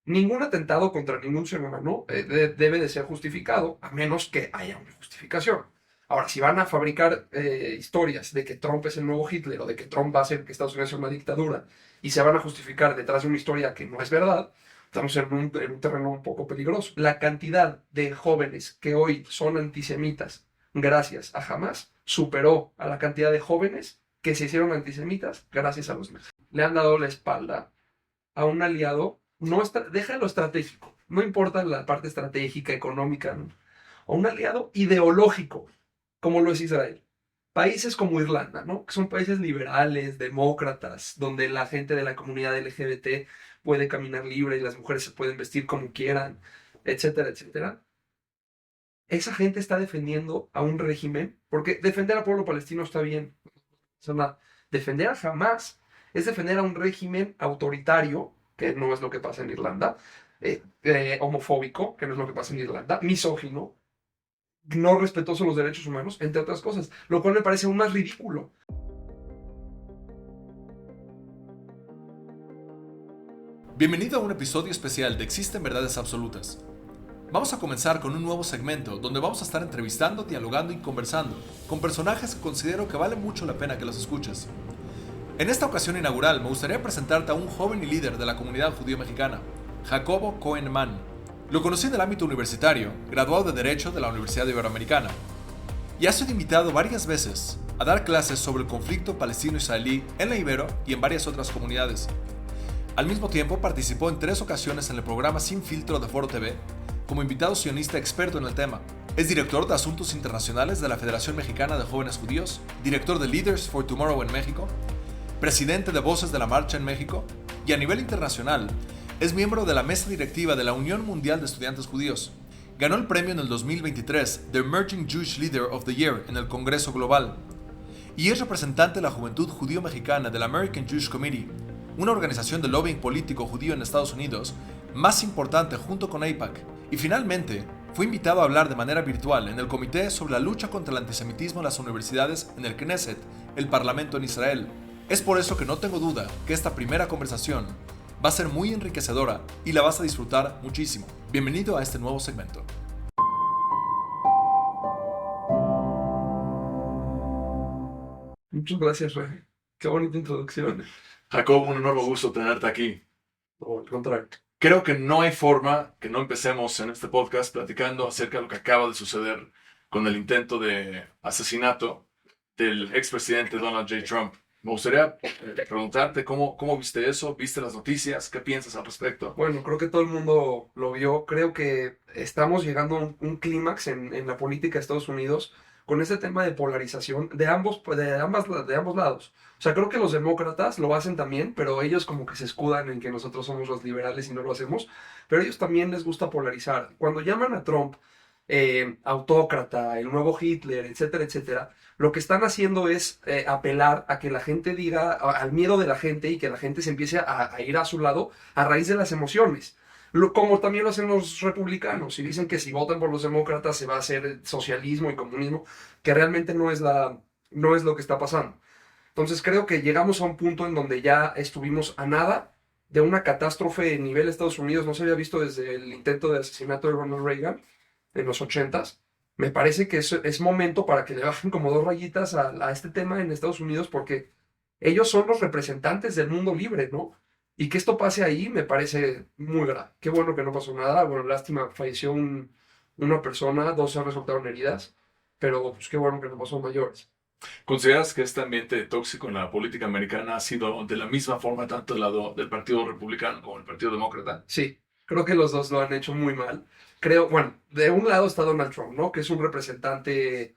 Ningún atentado contra ningún ser humano debe de ser justificado, a menos que haya una justificación. Ahora, si van a fabricar historias de que Trump es el nuevo Hitler o de que Trump va a hacer que Estados Unidos sea una dictadura y se van a justificar detrás de una historia que no es verdad, estamos en un terreno un poco peligroso. La cantidad de jóvenes que hoy son antisemitas gracias a Hamas superó a la cantidad de jóvenes que se hicieron antisemitas gracias a los nazis. Le han dado la espalda a un aliado, no deja lo estratégico, no importa la parte estratégica, económica, ¿no? A un aliado ideológico, como lo es Israel. Países como Irlanda, ¿no? Que son países liberales, demócratas, donde la gente de la comunidad LGBT puede caminar libre y las mujeres se pueden vestir como quieran, etcétera, etcétera. Esa gente está defendiendo a un régimen, porque defender al pueblo palestino está bien. O sea, defender a Hamas es defender a un régimen autoritario, que no es lo que pasa en Irlanda, homofóbico, que no es lo que pasa en Irlanda, misógino, no respetuoso de los derechos humanos, entre otras cosas, lo cual me parece aún más ridículo. Bienvenido a un episodio especial de Existen Verdades Absolutas. Vamos a comenzar con un nuevo segmento donde vamos a estar entrevistando, dialogando y conversando con personajes que considero que vale mucho la pena que los escuches. En esta ocasión inaugural me gustaría presentarte a un joven y líder de la comunidad judío mexicana, Jacobo Cohen Mann. Lo conocí en el ámbito universitario, graduado de Derecho de la Universidad Iberoamericana, y ha sido invitado varias veces a dar clases sobre el conflicto palestino-israelí en la Ibero y en varias otras comunidades. Al mismo tiempo participó en 3 ocasiones en el programa Sin Filtro de Foro TV como invitado sionista experto en el tema. Es director de Asuntos Internacionales de la Federación Mexicana de Jóvenes Judíos, director de Leaders for Tomorrow en México, presidente de Voces de la Marcha en México y a nivel internacional es miembro de la mesa directiva de la Unión Mundial de Estudiantes Judíos. Ganó el premio en el 2023 The Emerging Jewish Leader of the Year en el Congreso Global y es representante de la Juventud Judío Mexicana de la American Jewish Committee, una organización de lobbying político judío en Estados Unidos más importante junto con AIPAC. Y finalmente, fue invitado a hablar de manera virtual en el Comité sobre la lucha contra el antisemitismo en las universidades en el Knesset, el Parlamento en Israel. Es por eso que no tengo duda que esta primera conversación va a ser muy enriquecedora y la vas a disfrutar muchísimo. Bienvenido a este nuevo segmento. Muchas gracias, Rey. Qué bonita introducción. Jacob, un enorme gusto tenerte aquí. O al contrario. Creo que no hay forma que no empecemos en este podcast platicando acerca de lo que acaba de suceder con el intento de asesinato del expresidente Donald J. Trump. Me gustaría preguntarte cómo viste eso, viste las noticias, qué piensas al respecto. Bueno, creo que todo el mundo lo vio. Creo que estamos llegando a un clímax en la política de Estados Unidos con ese tema de polarización de ambos lados. O sea, creo que los demócratas lo hacen también, pero ellos como que se escudan en que nosotros somos los liberales y no lo hacemos. Pero a ellos también les gusta polarizar. Cuando llaman a Trump autócrata, el nuevo Hitler, etcétera, etcétera, lo que están haciendo es apelar a que la gente diga, al miedo de la gente y que la gente se empiece a ir a su lado a raíz de las emociones. Como también lo hacen los republicanos y dicen que si votan por los demócratas se va a hacer socialismo y comunismo, que realmente no es lo que está pasando. Entonces creo que llegamos a un punto en donde ya estuvimos a nada de una catástrofe a nivel Estados Unidos. No se había visto desde el intento de asesinato de Ronald Reagan en los ochentas. Me parece que es momento para que le bajen como 2 rayitas a este tema en Estados Unidos porque ellos son los representantes del mundo libre, ¿no? Y que esto pase ahí me parece muy grave. Qué bueno que no pasó nada. Bueno, lástima, falleció una persona, 12 resultaron heridas, pero pues qué bueno que no pasó mayores. ¿Consideras que este ambiente tóxico en la política americana ha sido de la misma forma tanto del lado del Partido Republicano como del Partido Demócrata? Sí, creo que los dos lo han hecho muy mal. Creo, bueno, de un lado está Donald Trump, ¿no? Que es un representante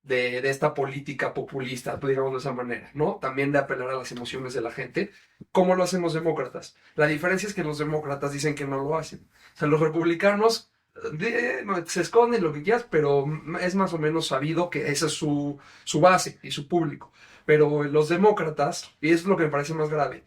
de esta política populista, pues, digamos de esa manera, ¿no? También de apelar a las emociones de la gente, como lo hacen los demócratas. La diferencia es que los demócratas dicen que no lo hacen. O sea, los republicanos no, se esconden lo que quieras, pero es más o menos sabido que esa es su base y su público. Pero los demócratas, y eso es lo que me parece más grave,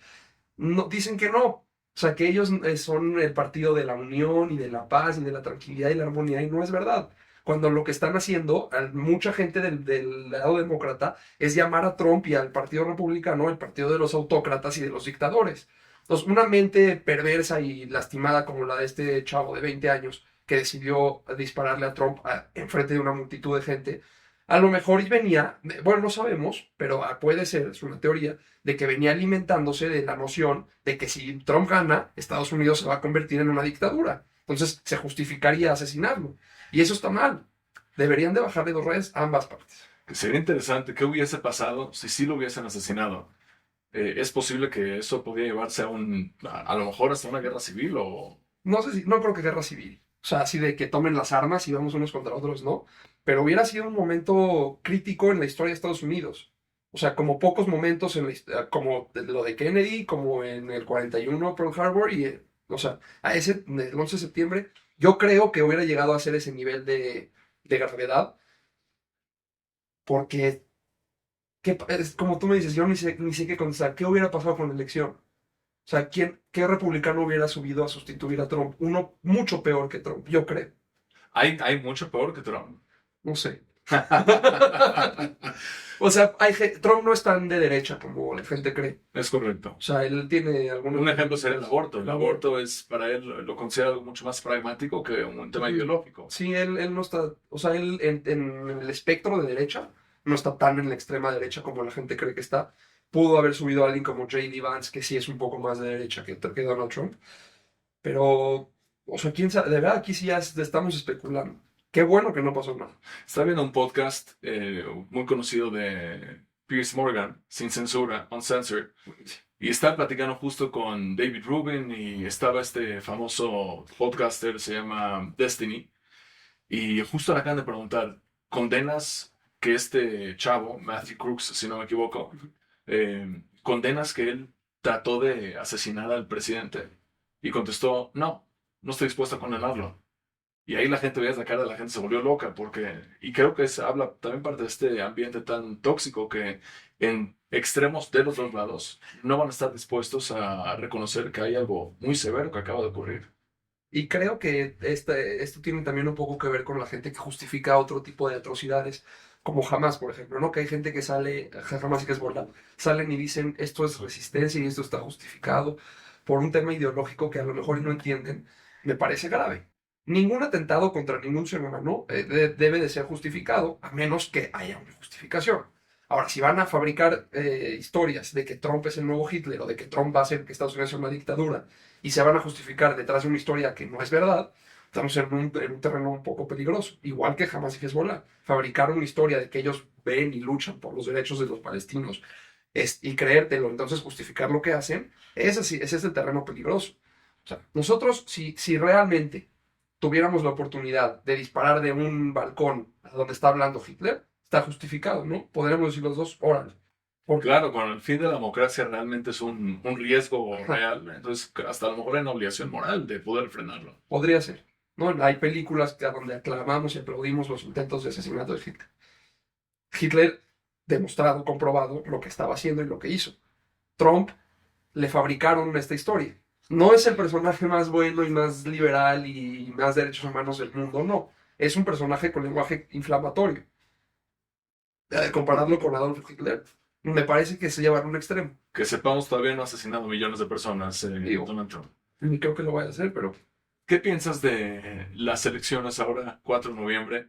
no, dicen que no. O sea, que ellos son el partido de la unión y de la paz y de la tranquilidad y la armonía, y no es verdad. Cuando lo que están haciendo, mucha gente del lado demócrata, es llamar a Trump y al Partido Republicano el partido de los autócratas y de los dictadores. Entonces, una mente perversa y lastimada como la de este chavo de 20 años que decidió dispararle a Trump enfrente de una multitud de gente, a lo mejor venía, bueno, no sabemos, pero puede ser, es una teoría, de que venía alimentándose de la noción de que si Trump gana, Estados Unidos se va a convertir en una dictadura. Entonces se justificaría asesinarlo. Y eso está mal. Deberían de bajarle 2 rayas a ambas partes. Sería interesante qué hubiese pasado si sí lo hubiesen asesinado. Es posible que eso podría llevarse a lo mejor hasta una guerra civil o... No sé si, no creo que guerra civil. O sea, así de que tomen las armas y vamos unos contra otros, no. Pero hubiera sido un momento crítico en la historia de Estados Unidos. O sea, como pocos momentos como lo de Kennedy, como en el 41 Pearl Harbor o sea, el 11 de septiembre, yo creo que hubiera llegado a ser ese nivel de gravedad, porque, es como tú me dices, yo ni sé qué contestar, ¿qué hubiera pasado con la elección? O sea, qué republicano hubiera subido a sustituir a Trump? Uno mucho peor que Trump, yo creo. Hay mucho peor que Trump. No sé. O sea, Trump no es tan de derecha como la gente cree. Es correcto. O sea, él tiene algunos... Un ejemplo sería el aborto. El aborto es, para él, lo considera algo mucho más pragmático que un tema ideológico. Sí, él no está... O sea, él en el espectro de derecha no está tan en la extrema derecha como la gente cree que está. Pudo haber subido a alguien como J.D. Vance, que sí es un poco más de derecha que Donald Trump. Pero, o sea, quién sabe, de verdad aquí sí ya estamos especulando. Qué bueno que no pasó nada. Estaba viendo un podcast muy conocido de Piers Morgan, Sin Censura, Uncensored, y estaba platicando justo con David Rubin y estaba este famoso podcaster, se llama Destiny, y justo le acaban de preguntar, ¿condenas que este chavo, Matthew Crooks, si no me equivoco, condenas que él trató de asesinar al presidente? Y contestó, no, no estoy dispuesto a condenarlo. Y ahí la gente veía la cara de la gente, se volvió loca, y creo que habla también parte de este ambiente tan tóxico que en extremos de los dos lados no van a estar dispuestos a reconocer que hay algo muy severo que acaba de ocurrir. Y creo que esto tiene también un poco que ver con la gente que justifica otro tipo de atrocidades, como Hamas, por ejemplo, ¿no? Que hay gente que sale, Hamas y Hezbollah, salen y dicen esto es resistencia y esto está justificado por un tema ideológico que a lo mejor no entienden. Me parece grave. Ningún atentado contra ningún ciudadano debe de ser justificado, a menos que haya una justificación. Ahora, si van a fabricar historias de que Trump es el nuevo Hitler o de que Trump va a hacer que Estados Unidos sea una dictadura y se van a justificar detrás de una historia que no es verdad, estamos en un terreno un poco peligroso. Igual que Hamas y Hezbollah. Fabricar una historia de que ellos ven y luchan por los derechos de los palestinos y creértelo, entonces justificar lo que hacen, ese es el terreno peligroso. O sea, nosotros, si realmente tuviéramos la oportunidad de disparar de un balcón a donde está hablando Hitler, está justificado, ¿no? Podríamos decir los dos, órale. Claro, con el fin de la democracia realmente es un riesgo real, entonces hasta a lo mejor hay una obligación moral de poder frenarlo. Podría ser, ¿no? Hay películas donde aclamamos y aplaudimos los intentos de asesinato de Hitler. Hitler, demostrado, comprobado, lo que estaba haciendo y lo que hizo. Trump, le fabricaron esta historia. No es el personaje más bueno y más liberal y más derechos humanos del mundo, no. Es un personaje con lenguaje inflamatorio. Compararlo con Adolf Hitler, me parece que se lleva a un extremo. Que sepamos, todavía no ha asesinado millones de personas Donald Trump. Ni creo que lo vaya a hacer, pero... ¿Qué piensas de las elecciones ahora, 4 de noviembre?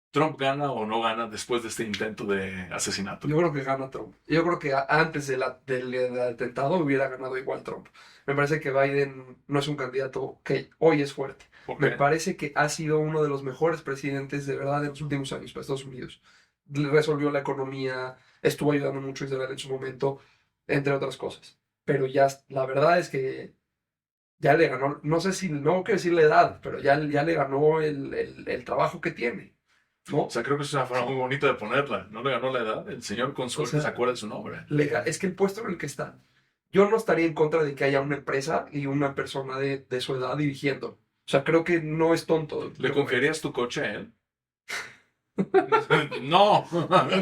¿Trump gana o no gana después de este intento de asesinato? Yo creo que gana Trump. Yo creo que antes del atentado hubiera ganado igual Trump. Me parece que Biden no es un candidato que hoy es fuerte. Me parece que ha sido uno de los mejores presidentes de verdad en los últimos años para Estados Unidos. Resolvió la economía, estuvo ayudando mucho a Israel en su momento, entre otras cosas. Pero ya, la verdad es que ya le ganó, no sé si, no quiero decir la edad, pero ya le ganó el trabajo que tiene, ¿no? O sea, creo que es una forma muy bonita de ponerla. No le ganó la edad, el señor con suerte se acuerda de su nombre. Es que el puesto en el que está, yo no estaría en contra de que haya una empresa y una persona de su edad dirigiendo. O sea, creo que no es tonto. ¿Le confiarías tu coche a él? No.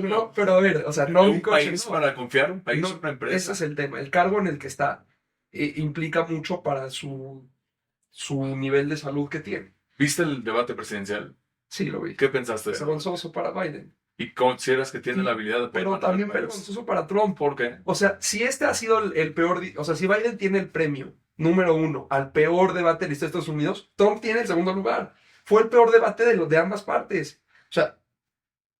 No, pero a ver, o sea, no un país no. Para confiar un país no, en una empresa. Ese es el tema. El cargo en el que está implica mucho para su nivel de salud que tiene. ¿Viste el debate presidencial? Sí, lo vi. ¿Qué pensaste? Vergonzoso para Biden. ¿Y consideras que tiene Sí, la habilidad de poder pero manejar también el país? vergonzoso para Trump. ¿Por qué? O sea, si este ha sido el peor, o sea, si Biden tiene el premio número 1 al peor debate de la historia de Estados Unidos, Trump tiene el segundo lugar. Fue el peor debate de ambas partes. O sea,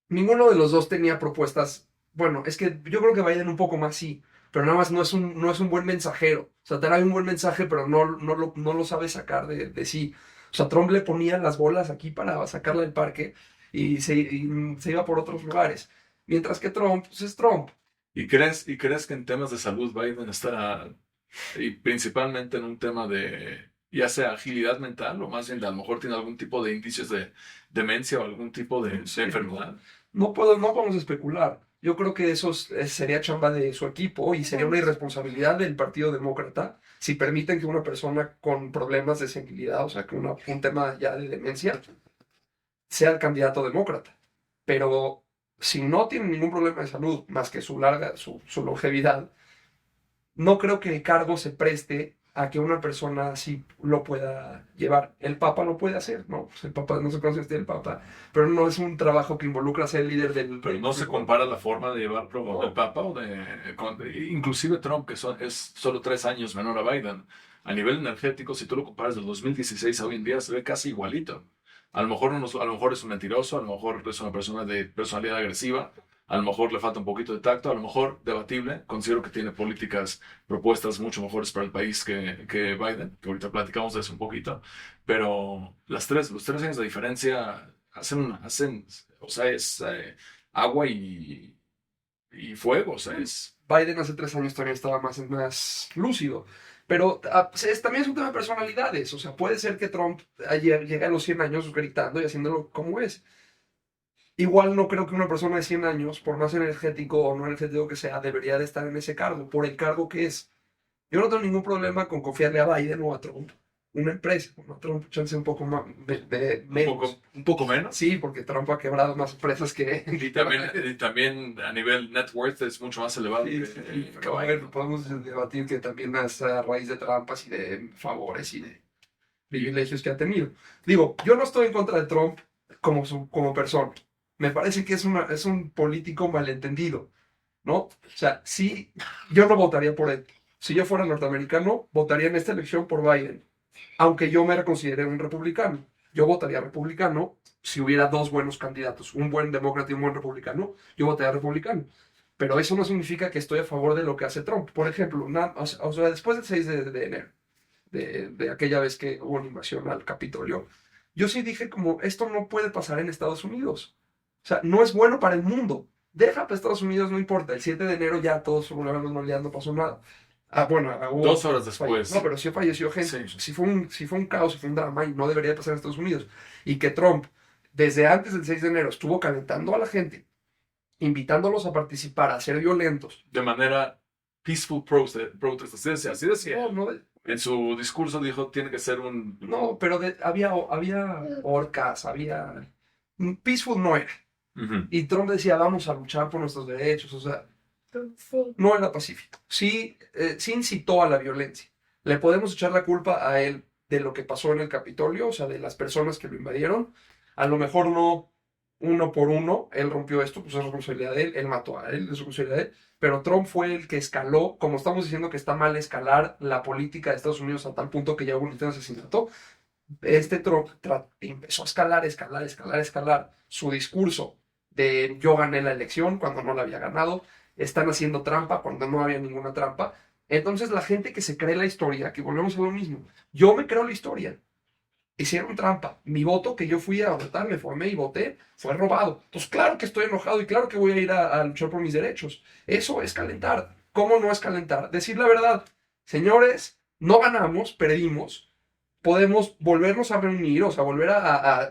ninguno de los dos tenía propuestas. Bueno, es que yo creo que Biden un poco más sí, pero nada más no es un buen mensajero. O sea, trae un buen mensaje, pero no lo sabe sacar de sí. O sea, Trump le ponía las bolas aquí para sacarla del parque y se iba por otros lugares. Mientras que Trump, pues es Trump. ¿Y crees que en temas de salud Biden está, y principalmente en un tema de, ya sea agilidad mental o más bien a lo mejor tiene algún tipo de indicios de demencia o algún tipo de enfermedad? No podemos especular. Yo creo que eso sería chamba de su equipo y sería una irresponsabilidad del Partido Demócrata si permiten que una persona con problemas de sensibilidad, o sea, que un tema ya de demencia, sea el candidato demócrata. Pero si no tiene ningún problema de salud más que su longevidad, no creo que el cargo se preste a que una persona así lo pueda llevar. El Papa lo puede hacer, ¿no? Pues el Papa, no sé cuándo esté el Papa, pero no es un trabajo que involucra ser el líder Pero no se compara la forma de llevarlo del Papa o inclusive Trump, que es solo 3 años menor a Biden. A nivel energético, si tú lo comparas del 2016 a hoy en día, se ve casi igualito. A lo mejor, a lo mejor es un mentiroso, a lo mejor es una persona de personalidad agresiva, a lo mejor le falta un poquito de tacto, a lo mejor debatible. Considero que tiene políticas, propuestas mucho mejores para el país que Biden, que ahorita platicamos de eso un poquito. Pero los 3 años de diferencia o sea, es agua y fuego, o sea, es... Biden hace 3 años todavía estaba más lúcido. Pero también es un tema de personalidades. O sea, puede ser que Trump llegue a los 100 años gritando y haciéndolo como es. Igual no creo que una persona de 100 años, por más energético o no energético que sea, debería de estar en ese cargo, por el cargo que es. Yo no tengo ningún problema con confiarle a Biden o a Trump una empresa. Bueno, a Trump chance un poco más, menos. Un poco menos. Sí, porque Trump ha quebrado más empresas que... Y también a nivel net worth es mucho más elevado Sí, que a Biden. ver, podemos debatir que también es a raíz de trampas y de favores y de privilegios que ha tenido. Digo, yo no estoy en contra de Trump como persona. Me parece que es un político malentendido, ¿no? O sea, sí, yo no votaría por él. Si yo fuera norteamericano, votaría en esta elección por Biden, aunque yo me considere un republicano. Yo votaría republicano si hubiera dos buenos candidatos, un buen demócrata y un buen republicano, yo votaría republicano. Pero eso no significa que estoy a favor de lo que hace Trump. Por ejemplo, o sea, después del 6 de enero, de aquella vez que hubo una invasión al Capitolio, yo sí dije como, esto no puede pasar en Estados Unidos. O sea, no es bueno para el mundo. Deja para Estados Unidos, no importa. El 7 de enero ya todos celebramos normalidad, no pasó nada. Ah, bueno, hubo 2 horas después. No, pero sí falleció gente. Sí. O sea, sí fue un caos, sí fue un drama y no debería pasar en Estados Unidos. Y que Trump, desde antes del 6 de enero, estuvo calentando a la gente, invitándolos a participar, a ser violentos. De manera peaceful protest. Así decía. No, no, En su discurso dijo, tiene que ser un... no, pero había orcas, Peaceful no era. Ujú. Y Trump decía, vamos a luchar por nuestros derechos. O sea, no era pacífico. Sí incitó a la violencia. Le podemos echar la culpa a él de lo que pasó en el Capitolio, o sea, de las personas que lo invadieron. A lo mejor no uno por uno, él rompió esto, pues es responsabilidad de él, él mató a él, es responsabilidad de él. Pero Trump fue el que escaló, como estamos diciendo que está mal escalar la política de Estados Unidos a tal punto que ya hubo un intento de asesinato. Trump empezó a escalar su discurso de yo gané la elección cuando no la había ganado, están haciendo trampa cuando no había ninguna trampa. Entonces la gente que se cree la historia, que volvemos a lo mismo, yo me creo la historia, hicieron trampa, mi voto que yo fui a votar, me formé y voté, fue robado. Entonces claro que estoy enojado y claro que voy a ir a luchar por mis derechos. Eso es calentar. ¿Cómo no es calentar? Decir la verdad. Señores, no ganamos, perdimos, podemos volvernos a reunir, o sea, volver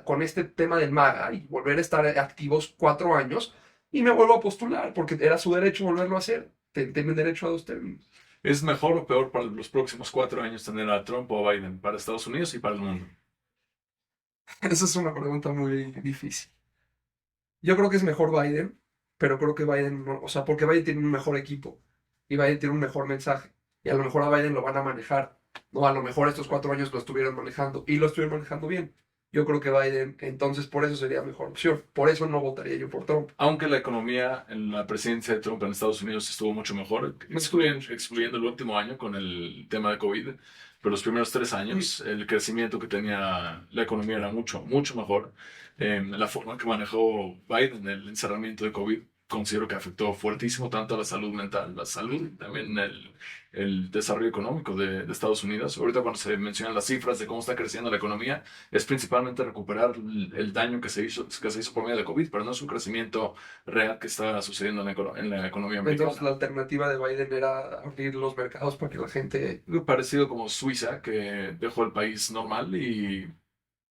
con este tema del MAGA y volver a estar activos 4 años y me vuelvo a postular porque era su derecho volverlo a hacer. Tienen derecho a 2 términos. ¿Es mejor o peor para los próximos 4 años tener a Trump o a Biden? Para Estados Unidos y para el mundo. Esa es una pregunta muy difícil. Yo creo que es mejor Biden, pero creo que Biden, o sea, porque Biden tiene un mejor equipo y Biden tiene un mejor mensaje y a lo mejor a Biden lo van a manejar. No, a lo mejor estos 4 años lo estuvieron manejando y lo estuvieron manejando bien. Yo creo que Biden, entonces por eso sería mejor opción. Por eso no votaría yo por Trump. Aunque la economía en la presidencia de Trump en Estados Unidos estuvo mucho mejor, excluyendo el último año con el tema de COVID, pero los primeros 3 años el crecimiento que tenía la economía era mucho, mucho mejor. La forma que manejó Biden el encerramiento de COVID considero que afectó fuertísimo tanto a la salud mental, la salud, también el desarrollo económico de Estados Unidos. Ahorita cuando se mencionan las cifras de cómo está creciendo la economía, es principalmente recuperar el daño que se hizo por medio de COVID, pero no es un crecimiento real que está sucediendo en la economía americana. Entonces la alternativa de Biden era abrir los mercados para que la gente... Algo parecido como Suiza, que dejó el país normal y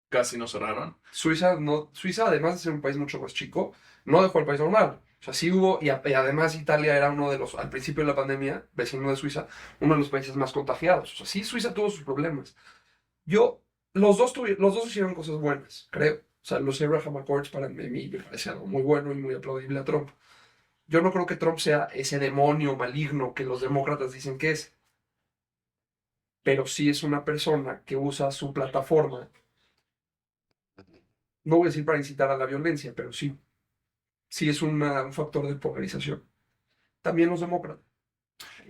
casi no cerraron. Suiza, no, Suiza, además de ser un país mucho más chico, no dejó el país normal. O sea, sí hubo, y además Italia era uno de los, al principio de la pandemia, vecino de Suiza, uno de los países más contagiados. O sea, sí, Suiza tuvo sus problemas. Yo, los dos hicieron cosas buenas, creo. O sea, los Abraham Accords para mí me parece algo muy bueno y muy aplaudible a Trump. Yo no creo que Trump sea ese demonio maligno que los demócratas dicen que es, pero sí es una persona que usa su plataforma, no voy a decir para incitar a la violencia, pero sí es un factor de polarización. También los demócratas.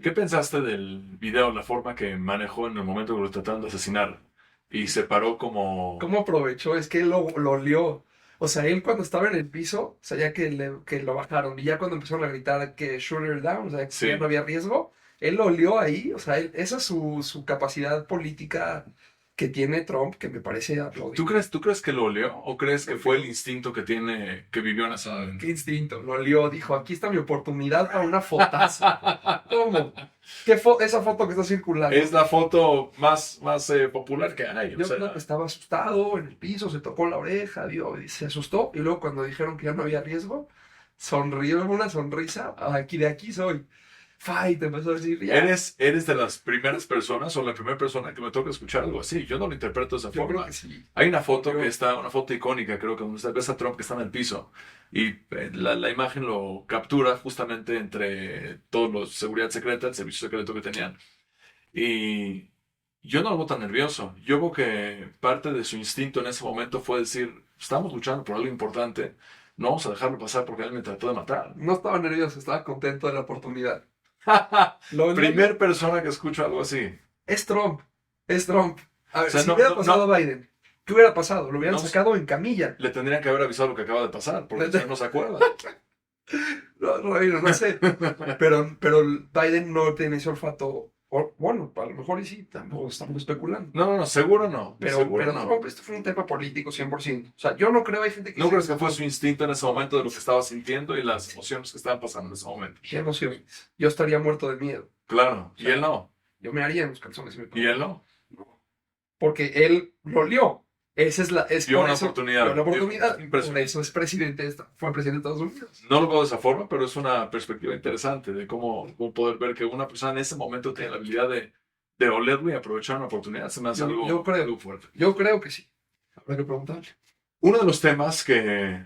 ¿Qué pensaste del video, la forma que manejó en el momento que lo trataron de asesinar? Y se paró como... ¿Cómo aprovechó? Es que él lo olió. O sea, él cuando estaba en el piso, sabía que lo bajaron. Y ya cuando empezaron a gritar que shooter down, o sea, que Sí. ya no había riesgo, él lo olió ahí. O sea, esa es su capacidad política que tiene Trump, que me parece aplaudible. ¿Tú crees que lo olió o crees que fue el instinto que tiene, que vivió en ese momento? Qué instinto, lo olió. Dijo, aquí está mi oportunidad para una fotazo. ¿Cómo? Esa foto que está circulando. Es la foto más popular que hay. O Yo sea, creo que estaba asustado en el piso, se tocó la oreja, se asustó y luego cuando dijeron que ya no había riesgo, sonrió en una sonrisa, de aquí soy. Fight, empezó a decir, ya. ¿Eres de las primeras personas o la primera persona que me toca escuchar algo así? Yo no lo interpreto de esa Yo creo forma. que sí. Hay una foto Yo- una foto icónica, creo que donde ves a Trump que está en el piso y la imagen lo captura justamente entre todos los seguridad secreta, el servicio secreto que tenían. Y yo no lo veo tan nervioso. Yo veo que parte de su instinto en ese momento fue decir, estamos luchando por algo importante, no vamos a dejarlo pasar porque él me trató de matar. No estaba nervioso, estaba contento de la oportunidad. Lo- Primer persona que escucho algo así. Es Trump, es Trump. A ver, O sea, si no- hubiera no- pasado a Biden, ¿qué hubiera pasado? Lo hubieran No- sacado en camilla. Le tendrían que haber avisado lo que acaba de pasar, porque Neta. usted no se acuerda. No sé. Pero Biden no tiene ese olfato. Bueno, a lo mejor y sí, tampoco estamos especulando. No, seguro no. Pero Seguro no. Trump, esto fue un tema político 100%. O sea, yo no creo, hay gente que ¿No dice crees que fue su instinto en ese momento de lo que estaba sintiendo y las emociones que estaban pasando en ese momento? qué emociones. Yo estaría muerto de miedo. Claro, y él no. Yo me haría en los calzones. Si me Y él no. Porque él lo lió. Esa es Dio por una eso- oportunidad. dio una oportunidad. Por Impresionante. eso es fue presidente de Estados Unidos. No lo veo de esa forma, pero es una perspectiva interesante de cómo poder ver que una persona en ese momento tiene la habilidad de olerlo y aprovechar una oportunidad. Se me hace Yo creo. algo fuerte. Yo creo que sí. Habrá que preguntarle. Uno de los temas que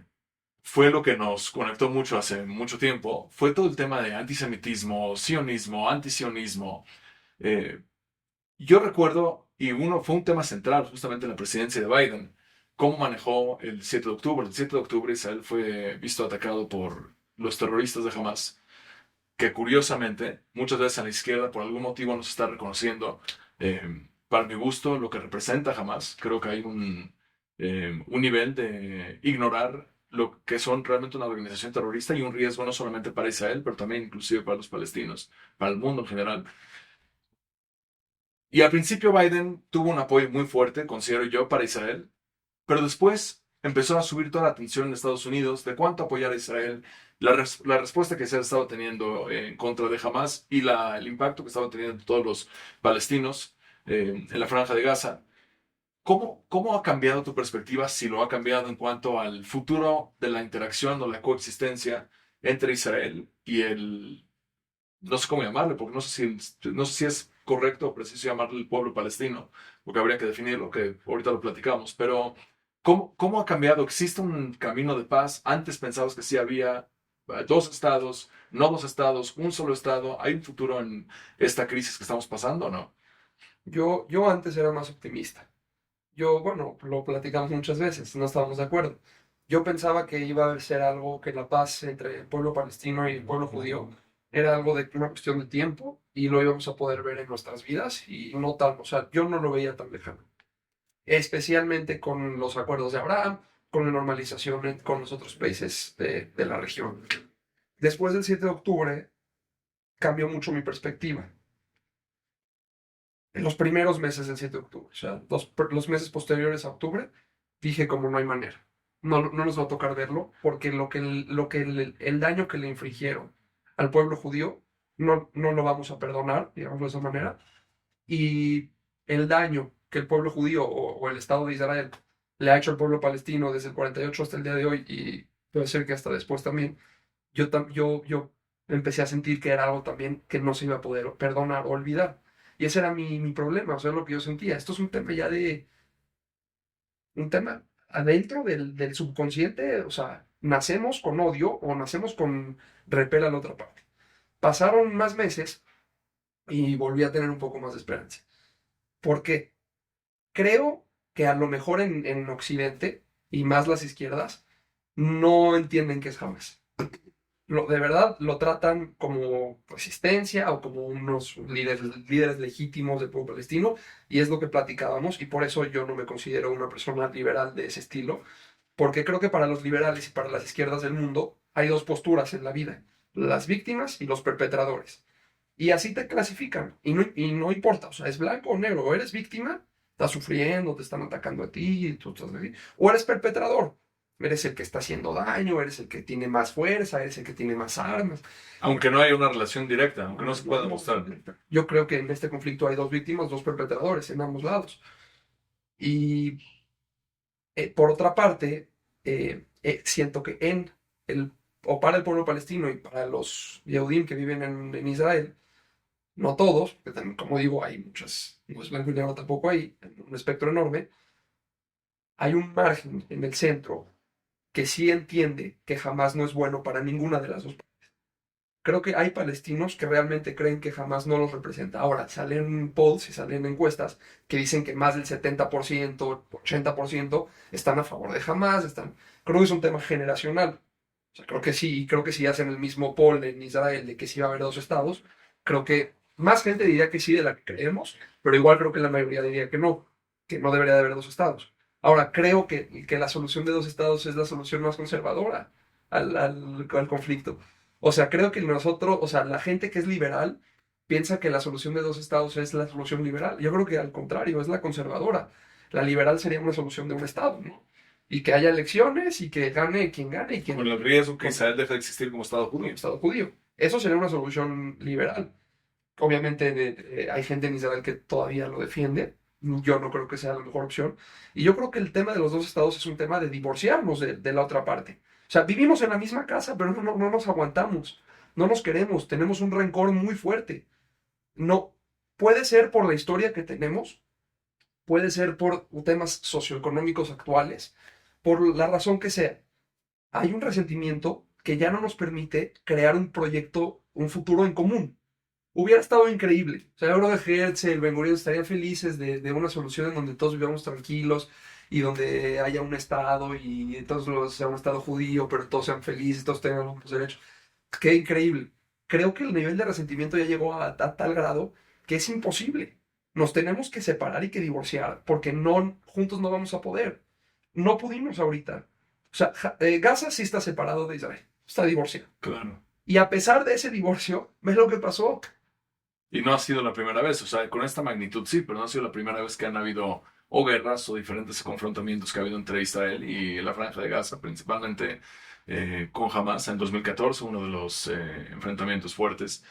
fue lo que nos conectó mucho hace mucho tiempo fue todo el tema de antisemitismo, sionismo, antisionismo. Yo recuerdo, y fue un tema central justamente en la presidencia de Biden, cómo manejó el 7 de octubre. El 7 de octubre Israel fue visto atacado por los terroristas de Hamas, que curiosamente muchas veces a la izquierda por algún motivo no se está reconociendo, para mi gusto, lo que representa Hamas. Creo que hay un nivel de ignorar lo que son realmente una organización terrorista y un riesgo no solamente para Israel, pero también inclusive para los palestinos, para el mundo en general. Y al principio Biden tuvo un apoyo muy fuerte, considero yo, para Israel, pero después empezó a subir toda la atención en Estados Unidos de cuánto apoyar a Israel, la respuesta que Israel estaba teniendo en contra de Hamas y el impacto que estaban teniendo todos los palestinos en la franja de Gaza. ¿Cómo ha cambiado tu perspectiva, si lo ha cambiado, en cuanto al futuro de la interacción o la coexistencia entre Israel y no sé cómo llamarle, porque no sé si es correcto o preciso llamarle el pueblo palestino, porque habría que definirlo, que ahorita lo platicamos, pero ¿cómo ha cambiado? ¿Existe un camino de paz? Antes pensabas que sí había 2 estados, no 2 estados, un solo estado. ¿Hay un futuro en esta crisis que estamos pasando o no? Yo antes era más optimista. bueno, lo platicamos muchas veces, no estábamos de acuerdo. Yo pensaba que iba a ser algo, que la paz entre el pueblo palestino y el pueblo judío era algo de una cuestión de tiempo y lo íbamos a poder ver en nuestras vidas y no tan, o sea, yo no lo veía tan lejano, especialmente con los acuerdos de Abraham, con la normalización con los otros países de la región. Después del 7 de octubre cambió mucho mi perspectiva. En los primeros meses del 7 de octubre, o sea, los meses posteriores a octubre, dije como no hay manera. No, no nos va a tocar verlo, porque el daño que le infligieron al pueblo judío no lo vamos a perdonar, digamos de esa manera. Y el daño que el pueblo judío o el Estado de Israel le ha hecho al pueblo palestino desde el 48 hasta el día de hoy, y puede ser que hasta después también, yo empecé a sentir que era algo también que no se iba a poder perdonar o olvidar. Y ese era mi problema, o sea, lo que yo sentía. Esto es un tema ya un tema adentro del subconsciente, o sea, nacemos con odio o nacemos con repel a la otra parte. Pasaron más meses y volví a tener un poco más de esperanza. ¿Por qué? Creo que a lo mejor en Occidente, y más las izquierdas, no entienden qué es Hamas. De verdad lo tratan como resistencia o como unos líderes legítimos del pueblo palestino, y es lo que platicábamos, y por eso yo no me considero una persona liberal de ese estilo, porque creo que para los liberales y para las izquierdas del mundo hay dos posturas en la vida, las víctimas y los perpetradores. Y así te clasifican, y no importa, o sea, es blanco o negro, o eres víctima, estás sufriendo, te están atacando a ti, tú estás así, o eres perpetrador, eres el que está haciendo daño, eres el que tiene más fuerza, eres el que tiene más armas. Aunque no haya una relación directa, aunque no se pueda demostrar. Yo creo que en este conflicto hay dos víctimas, dos perpetradores en ambos lados. Y por otra parte, siento que o para el pueblo palestino y para los Yehudim que viven en Israel, no todos, porque también, como digo, hay muchas, no es blanco y negro tampoco, hay un espectro enorme, hay un margen en el centro que sí entiende que jamás no es bueno para ninguna de las dos. Creo que hay palestinos que realmente creen que jamás no los representa. Ahora, salen polls y salen encuestas que dicen que más del 70%, 80% están a favor de Hamas, Creo que es un tema generacional. O sea, creo que sí, y creo que si hacen el mismo poll en Israel de que sí va a haber dos estados, creo que más gente diría que sí de la que creemos, pero igual creo que la mayoría diría que no debería de haber dos estados. Ahora, creo que la solución de dos estados es la solución más conservadora al conflicto. O sea, creo que nosotros, o sea, la gente que es liberal piensa que la solución de dos estados es la solución liberal. Yo creo que al contrario, es la conservadora. La liberal sería una solución de un estado, ¿no? Y que haya elecciones y que gane quien gane y quien Con el riesgo que Israel deje de existir como Estado como judío. estado judío. Eso sería una solución liberal. Obviamente hay gente en Israel que todavía lo defiende. Yo no creo que sea la mejor opción. Y yo creo que el tema de los dos estados es un tema de divorciarnos de la otra parte. O sea, vivimos en la misma casa, pero no nos aguantamos. No nos queremos. Tenemos un rencor muy fuerte. No, puede ser por la historia que tenemos, puede ser por temas socioeconómicos actuales, por la razón que sea. Hay un resentimiento que ya no nos permite crear un proyecto, un futuro en común. Hubiera estado increíble. O sea, yo creo que Herzl, Ben-Gurion estarían felices de una solución en donde todos vivamos tranquilos y donde haya un Estado y todos sea un Estado judío, pero todos sean felices, todos tengan los derechos. Qué increíble. Creo que el nivel de resentimiento ya llegó a tal grado que es imposible. Nos tenemos que separar y que divorciar porque juntos no vamos a poder. No pudimos ahorita. O sea, Gaza sí está separado de Israel, está divorciado. Claro. Y a pesar de ese divorcio, ¿ves lo que pasó? Y no ha sido la primera vez, o sea, con esta magnitud sí, pero no ha sido la primera vez que han habido o guerras o diferentes confrontamientos que ha habido entre Israel y la Franja de Gaza, principalmente con Hamas en 2014, uno de los enfrentamientos fuertes,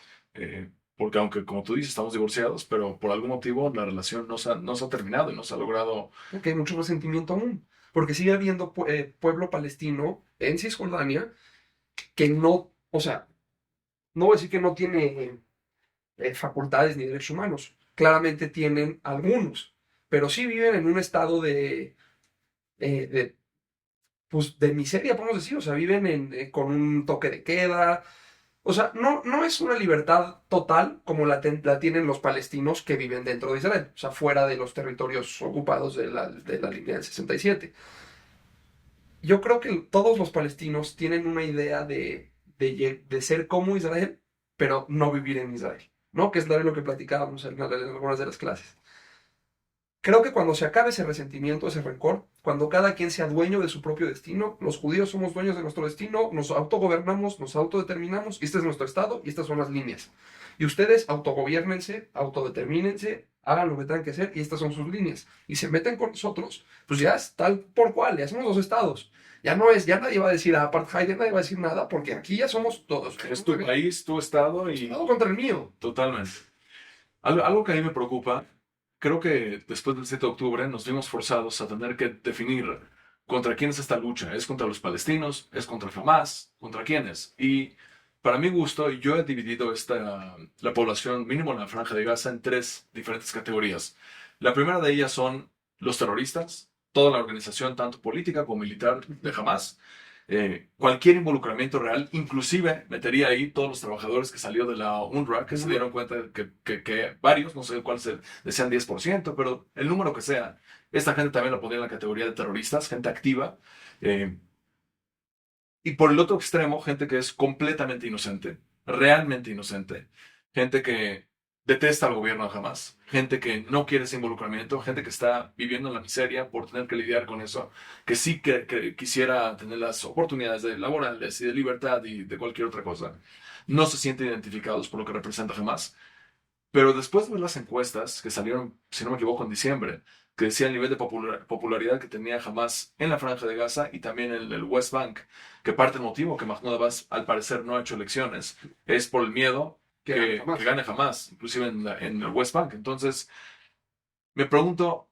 porque aunque como tú dices estamos divorciados, pero por algún motivo la relación no se ha terminado y no se ha logrado. Porque hay mucho resentimiento aún. Porque sigue habiendo pueblo palestino en Cisjordania que no, o sea, no voy a decir que no tiene facultades ni derechos humanos. Claramente tienen algunos, pero sí viven en un estado pues, de miseria, podemos decir. O sea, viven con un toque de queda, O sea, no es una libertad total como la tienen los palestinos que viven dentro de Israel, o sea, fuera de los territorios ocupados de la línea del 67. Yo creo que todos los palestinos tienen una idea de ser como Israel, pero no vivir en Israel, ¿no? Que es lo que platicábamos en algunas de las clases. Creo que cuando se acabe ese resentimiento, ese rencor, cuando cada quien sea dueño de su propio destino, los judíos somos dueños de nuestro destino, nos autogobernamos, nos autodeterminamos, y este es nuestro estado y estas son las líneas. Y ustedes autogobiernense, autodetermínense, hagan lo que tengan que hacer y estas son sus líneas. Y se meten con nosotros, pues ya es tal por cual, ya somos los estados. Ya nadie va a decir apartheid, ya nadie va a decir nada, porque aquí ya somos todos. Es tu país, tu estado y... Estado contra el mío. Totalmente. Algo que a mí me preocupa, creo que después del 7 de octubre nos vimos forzados a tener que definir contra quién es esta lucha. ¿Es contra los palestinos? ¿Es contra Hamas? ¿Contra quiénes? Y para mi gusto, yo he dividido la población mínimo en la Franja de Gaza en tres diferentes categorías. La primera de ellas son los terroristas, toda la organización, tanto política como militar de Hamas. Cualquier involucramiento real, inclusive metería ahí todos los trabajadores que salió de la UNRWA, que se dieron cuenta que varios, no sé cuál decían 10%, pero el número que sea, esta gente también la pondría en la categoría de terroristas, gente activa. eh, y por el otro extremo, gente que es completamente inocente, realmente inocente, gente que detesta al gobierno jamás, gente que no quiere ese involucramiento, gente que está viviendo en la miseria por tener que lidiar con eso, que sí que quisiera tener las oportunidades laborales y de libertad y de cualquier otra cosa. No se sienten identificados por lo que representa jamás. Pero después de ver las encuestas que salieron, si no me equivoco, en diciembre, que decía el nivel de popularidad que tenía Hamas en la Franja de Gaza y también en el West Bank, que parte del motivo que Mahmoud Abbas al parecer no ha hecho elecciones es por el miedo que gane Hamas, inclusive en el West Bank. Entonces, me pregunto,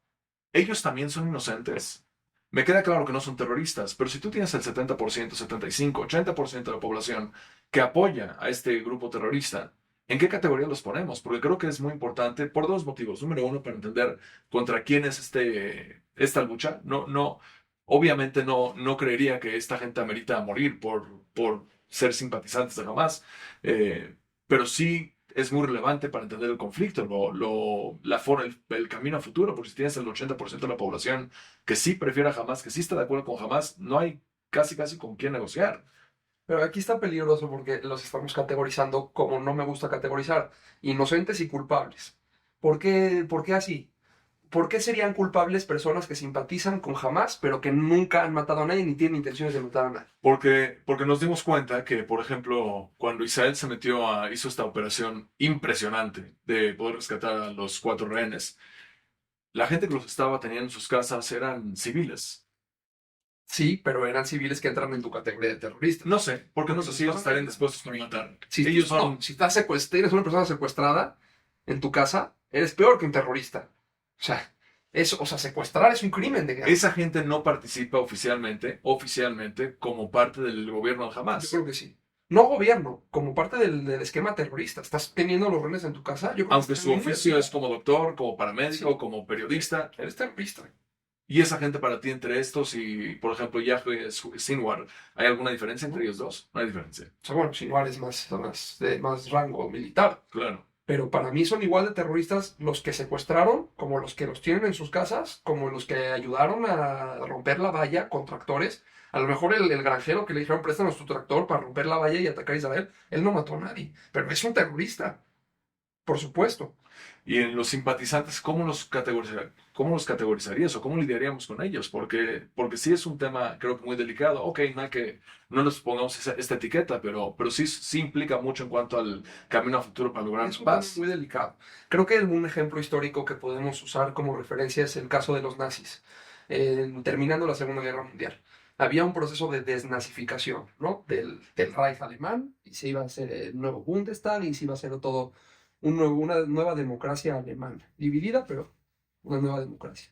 ¿ellos también son inocentes? Me queda claro que no son terroristas, pero si tú tienes el 70%, 75%, 80% de la población que apoya a este grupo terrorista, ¿en qué categoría los ponemos? Porque creo que es muy importante por dos motivos. Número uno, para entender contra quién es esta lucha. Obviamente no creería que esta gente amerita morir por ser simpatizantes de Hamas, pero sí es muy relevante para entender el conflicto, el camino a futuro, porque si tienes el 80% de la población que sí prefiere a Hamas, que sí está de acuerdo con Hamas, no hay casi con quién negociar. Pero aquí está peligroso porque los estamos categorizando como no me gusta categorizar, inocentes y culpables. ¿Por qué así? ¿Por qué serían culpables personas que simpatizan con Hamas, pero que nunca han matado a nadie ni tienen intenciones de matar a nadie? Porque nos dimos cuenta que, por ejemplo, cuando Israel hizo esta operación impresionante de poder rescatar a los 4 rehenes, la gente que los estaba teniendo en sus casas eran civiles. Sí, pero eran civiles que entran en tu categoría de terrorista. No sé, porque no sé si ellos estarían dispuestos a matar. Si, Ellos son... no, si eres una persona secuestrada en tu casa, eres peor que un terrorista. Secuestrar es un crimen de guerra. Esa gente no participa oficialmente, como parte del gobierno de Yo Hamas. creo que sí. No gobierno, como parte del esquema terrorista. Estás teniendo los rehenes en tu casa. Yo creo Aunque que su oficio es como doctor, como paramédico, Sí. como periodista. Eres terrorista. Y esa gente para ti entre estos y, por ejemplo, Yahweh Sinwar, ¿hay alguna diferencia entre ellos dos? No hay diferencia. O sea, bueno, Sinwar es de más rango militar. Claro. Pero para mí son igual de terroristas los que secuestraron, como los que los tienen en sus casas, como los que ayudaron a romper la valla con tractores. A lo mejor el granjero que le dijeron préstanos tu tractor para romper la valla y atacar a Israel, él no mató a nadie, pero es un terrorista, por supuesto. Y en los simpatizantes, cómo los categorizarías o cómo lidiaríamos con ellos? Porque sí es un tema, creo que muy delicado. Ok, no les pongamos esta etiqueta, pero sí implica mucho en cuanto al camino a futuro para lograr Es un paz. tema muy delicado. Creo que un ejemplo histórico que podemos usar como referencia es el caso de los nazis, terminando la Segunda Guerra Mundial. Había un proceso de desnazificación, ¿no? Del Reich alemán, y se iba a hacer el nuevo Bundestag, y se iba a hacer todo una nueva democracia alemana, dividida, pero una nueva democracia.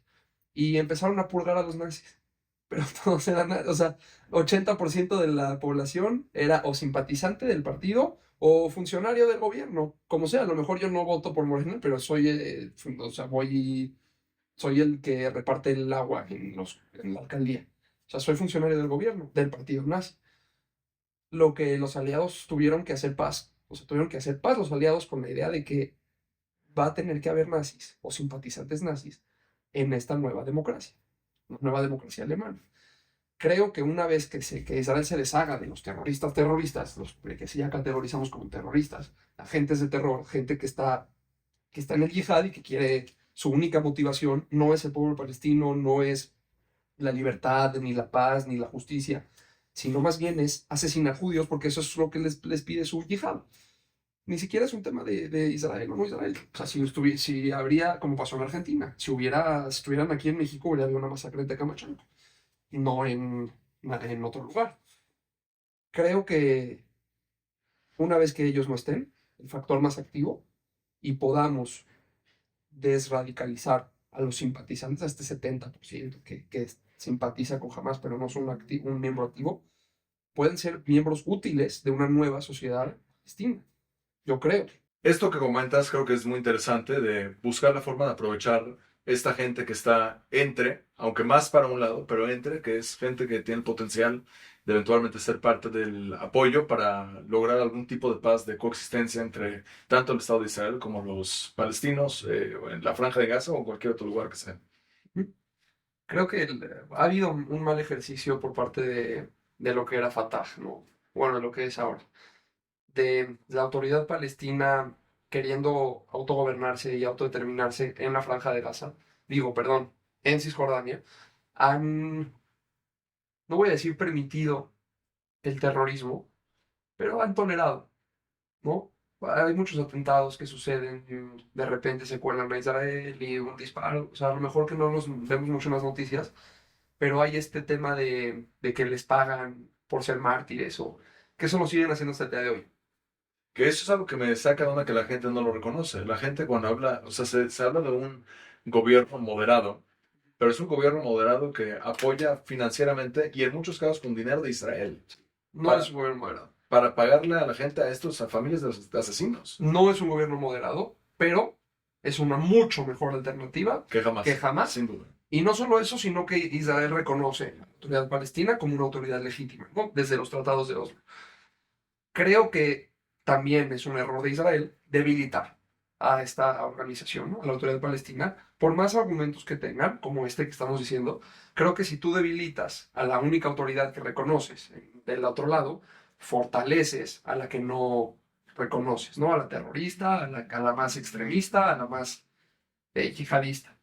Y empezaron a purgar a los nazis. Pero todos eran, o sea, 80% de la población era o simpatizante del partido o funcionario del gobierno. Como sea, a lo mejor yo no voto por Morena, pero soy el que reparte el agua en la alcaldía. O sea, soy funcionario del gobierno, del partido nazi. lo que los aliados tuvieron que hacer paz. O sea, tuvieron que hacer paz los aliados con la idea de que va a tener que haber nazis o simpatizantes nazis en esta nueva democracia, la nueva democracia alemana. Creo que una vez que Israel se deshaga de los terroristas, los que sí ya categorizamos como terroristas, agentes de terror, gente que está en el yihad y que quiere, su única motivación no es el pueblo palestino, no es la libertad, ni la paz, ni la justicia, sino más bien es asesinar judíos porque eso es lo que les pide su yihad. Ni siquiera es un tema de Israel o no Israel. O sea, si habría, como pasó en Argentina, si estuvieran aquí en México, habría habido una masacre de Tecamachalco, no en otro lugar. Creo que una vez que ellos no estén, el factor más activo, y podamos desradicalizar a los simpatizantes, a este 70% que simpatiza con Hamas, pero no son un miembro activo, pueden ser miembros útiles de una nueva sociedad palestina. Yo creo. Esto que comentas creo que es muy interesante de buscar la forma de aprovechar esta gente que está entre, aunque más para un lado, pero entre, que es gente que tiene el potencial de eventualmente ser parte del apoyo para lograr algún tipo de paz, de coexistencia entre tanto el Estado de Israel como los palestinos en la Franja de Gaza o en cualquier otro lugar que sea. Creo que ha habido un mal ejercicio por parte de lo que era Fatah, ¿no? Bueno, de lo que es ahora. De la autoridad palestina queriendo autogobernarse y autodeterminarse en la Franja de Gaza, digo, perdón, en Cisjordania, han, no voy a decir permitido el terrorismo, pero han tolerado, ¿no? Hay muchos atentados que suceden, de repente se cuelan a Israel y un disparo, o sea, a lo mejor que no los vemos mucho en las noticias, pero hay este tema de que les pagan por ser mártires o que eso lo siguen haciendo hasta el día de hoy. Que eso es algo que me saca de onda que la gente no lo reconoce. La gente cuando habla, o sea, se habla de un gobierno moderado, pero es un gobierno moderado que apoya financieramente y en muchos casos con dinero de Israel No para, es un gobierno moderado. para pagarle a la gente, a estos, a familias de los asesinos, No es un gobierno moderado, pero es una mucho mejor alternativa que jamás, que jamás. sin duda. Y no solo eso, sino que Israel reconoce a la autoridad palestina como una autoridad legítima, ¿no? Desde los tratados de Oslo. Creo que también es un error de Israel debilitar a esta organización, ¿no? A la autoridad palestina, por más argumentos que tengan, como este que estamos diciendo, creo que si tú debilitas a la única autoridad que reconoces del otro lado, fortaleces a la que no reconoces, ¿no? A la terrorista, a la más extremista, a la más yihadista.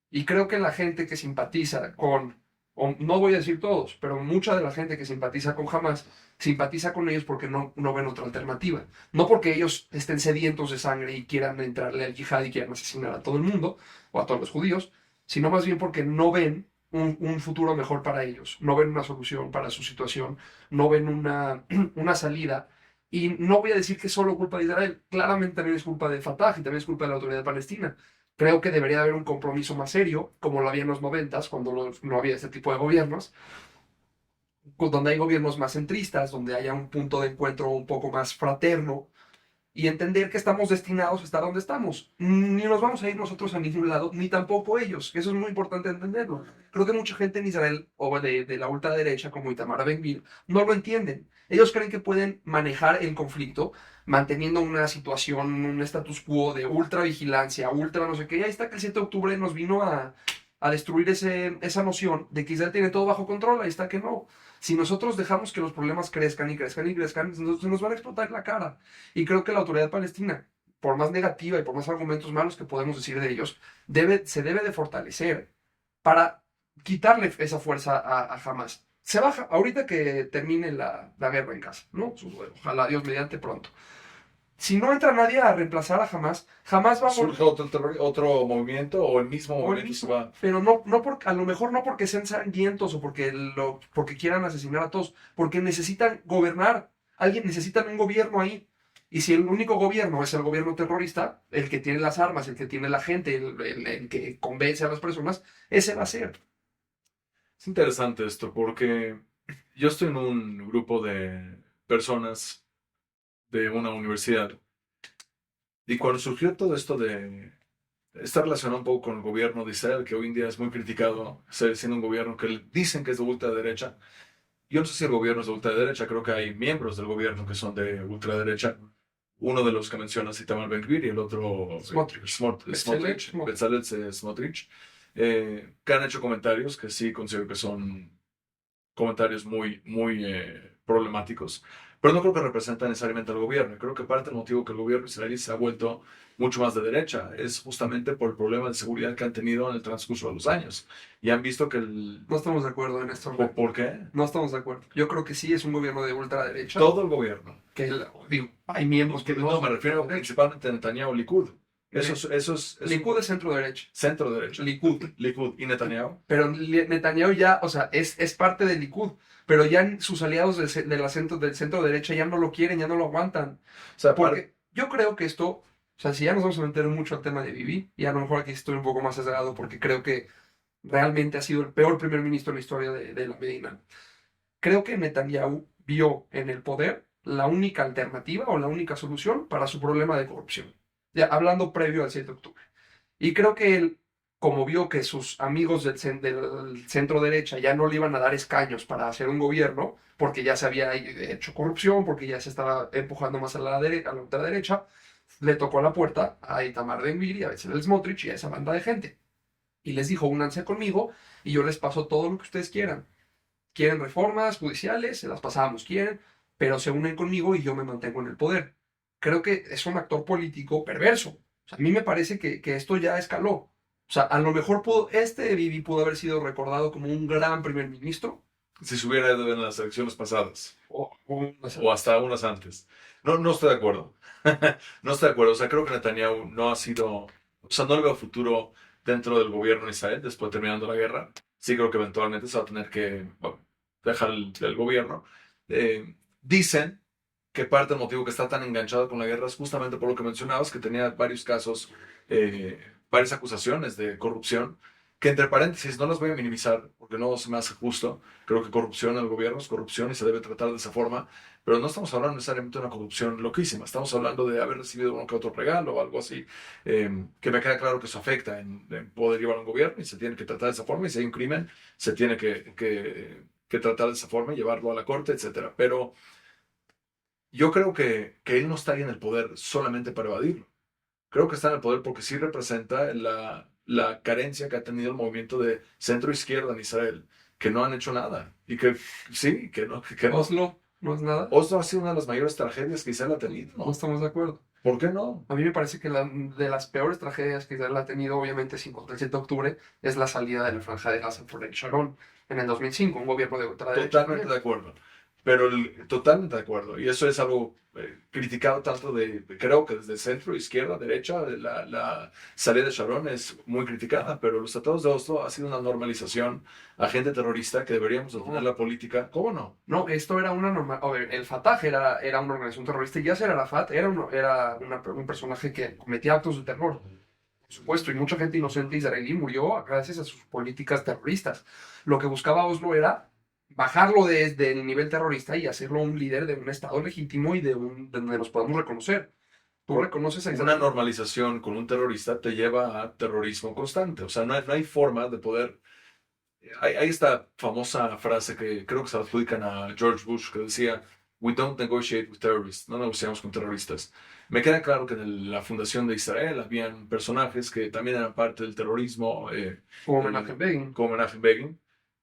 Y creo que la gente que simpatiza con, o no voy a decir todos, pero mucha de la gente que simpatiza con Hamas, simpatiza con ellos porque no ven otra alternativa. No porque ellos estén sedientos de sangre y quieran entrarle al yihad y quieran asesinar a todo el mundo o a todos los judíos, sino más bien porque no ven un futuro mejor para ellos, no ven una solución para su situación, no ven una salida. Y no voy a decir que es solo culpa de Israel, claramente también es culpa de Fatah y también es culpa de la autoridad palestina. Creo que debería haber un compromiso más serio, como lo había en los noventas, cuando no había este tipo de gobiernos, donde hay gobiernos más centristas, donde haya un punto de encuentro un poco más fraterno, y entender que estamos destinados a estar donde estamos. Ni nos vamos a ir nosotros a ningún lado, ni tampoco ellos. Eso es muy importante entenderlo. Creo que mucha gente en Israel, o de la ultraderecha, como Itamar Ben-Gvir, no lo entienden. Ellos creen que pueden manejar el conflicto manteniendo una situación, un status quo de ultravigilancia, ultra no sé qué. Y ahí está que el 7 de octubre nos vino a destruir esa noción de que Israel tiene todo bajo control. Ahí está que no. Si nosotros dejamos que los problemas crezcan y crezcan y crezcan, se nos van a explotar la cara. Y creo que la autoridad palestina, por más negativa y por más argumentos malos que podemos decir de ellos, se debe de fortalecer para quitarle esa fuerza a Hamas. Se baja, ahorita que termine la guerra en casa, ¿no? Ojalá Dios mediante pronto. Si no entra nadie a reemplazar a Hamas, jamás va a Surge otro movimiento o el mismo movimiento se va. pero a lo mejor no porque sean sangrientos o porque quieran asesinar a todos, porque necesitan gobernar. Alguien necesita un gobierno ahí. Y si el único gobierno es el gobierno terrorista, el que tiene las armas, el que tiene la gente, el que convence a las personas, ese va a ser. Es interesante esto porque yo estoy en un grupo de personas de una universidad y cuando surgió todo esto de está relacionado un poco con el gobierno de Israel, que hoy en día es muy criticado, siendo un gobierno que dicen que es de ultraderecha. yo no sé si el gobierno es de ultraderecha, creo que hay miembros del gobierno que son de ultraderecha. Uno de los que mencionas, Itamar Ben-Gvir, y el otro, Smotrich. Smotrich, Bezalel Bezalel Smotrich, que han hecho comentarios que sí considero que son comentarios muy problemáticos, pero no creo que representan necesariamente al gobierno. Creo que parte del motivo que el gobierno israelí se ha vuelto mucho más de derecha es justamente por el problema de seguridad que han tenido en el transcurso de los años. Y han visto que el... No estamos de acuerdo en esto. ¿Por qué? No estamos de acuerdo. Yo creo que sí es un gobierno de ultraderecha. Todo el gobierno. Que digo, hay miembros que No, me refiero principalmente a Netanyahu, Likud. Eso es Likud es centro derecha. centro derecha. Likud. Y Netanyahu. Pero Netanyahu ya, o sea, es parte del Likud. Pero ya sus aliados del centro derecha ya no lo quieren, ya no lo aguantan. O sea, Porque yo creo que esto, o sea, si ya nos vamos a meter mucho al tema de Bibi, y a lo mejor aquí estoy un poco más sesgado porque creo que realmente ha sido el peor primer ministro en la historia de la Medina. Creo que Netanyahu vio en el poder la única alternativa o la única solución para su problema de corrupción. Ya hablando previo al 7 de octubre. Y creo que él, como vio que sus amigos del centro derecha ya no le iban a dar escaños para hacer un gobierno, porque ya se había hecho corrupción, porque ya se estaba empujando más a la ultraderecha, le tocó a la puerta a Itamar Ben-Gvir y a Bezalel Smotrich y a esa banda de gente. Y les dijo, únanse conmigo y yo les paso todo lo que ustedes quieran. Quieren reformas judiciales, se las pasamos, quieren, pero se unen conmigo y yo me mantengo en el poder. Creo que es un actor político perverso. O sea, a mí me parece que esto ya escaló. O sea, a lo mejor Bibi pudo haber sido recordado como un gran primer ministro. Si se hubiera ido en las elecciones pasadas. O sea, O hasta unas antes. No, no estoy de acuerdo. No estoy de acuerdo. O sea, creo que Netanyahu no ha sido... O sea, no le veo futuro dentro del gobierno de Israel después de terminando la guerra. Sí creo que eventualmente se va a tener que dejar el gobierno. Dicen que parte del motivo que está tan enganchado con la guerra es justamente por lo que mencionabas, que tenía varios casos, varias acusaciones de corrupción, que entre paréntesis no las voy a minimizar porque no se me hace justo. Creo que corrupción en el gobierno es corrupción y se debe tratar de esa forma, pero no estamos hablando necesariamente de una corrupción loquísima, estamos hablando de haber recibido uno que otro regalo o algo así, que me queda claro que eso afecta en poder llevar un gobierno y se tiene que tratar de esa forma, y si hay un crimen, se tiene que tratar de esa forma y llevarlo a la corte, etcétera. Pero yo creo que él no está ahí en el poder solamente para evadirlo. Creo que está en el poder porque sí representa la carencia que ha tenido el movimiento de centro-izquierda en Israel, que no han hecho nada. Y que sí, que no. Oslo no es nada. Oslo ha sido una de las mayores tragedias que Israel ha tenido. No estamos de acuerdo. ¿Por qué no? A mí me parece que de las peores tragedias que Israel ha tenido, obviamente sin contra el 7 de octubre, es la salida de la Franja de Gaza por el Sharon en el 2005, un gobierno de ultraderecha. Totalmente de acuerdo. Pero totalmente de acuerdo. Y eso es algo criticado tanto creo que desde centro, izquierda, derecha, la salida de Sharon es muy criticada, pero los tratados de Oslo ha sido una normalización a gente terrorista que deberíamos de tener la política. ¿Cómo no? No, esto era una normal. El Fatah era una organización terrorista y Yasser Arafat era un personaje que cometía actos de terror. Por supuesto, y mucha gente inocente israelí murió gracias a sus políticas terroristas. Lo que buscaba Oslo era bajarlo desde el nivel terrorista y hacerlo un líder de un Estado legítimo y de donde nos podamos reconocer. Tú reconoces a Una Israel. normalización con un terrorista te lleva a terrorismo constante. O sea, no hay forma de poder... Hay esta famosa frase que creo que se la adjudican a George Bush, que decía: "We don't negotiate with terrorists", no negociamos con terroristas. Me queda claro que en la fundación de Israel habían personajes que también eran parte del terrorismo, Como Menachem Begin. como Menachem Begin,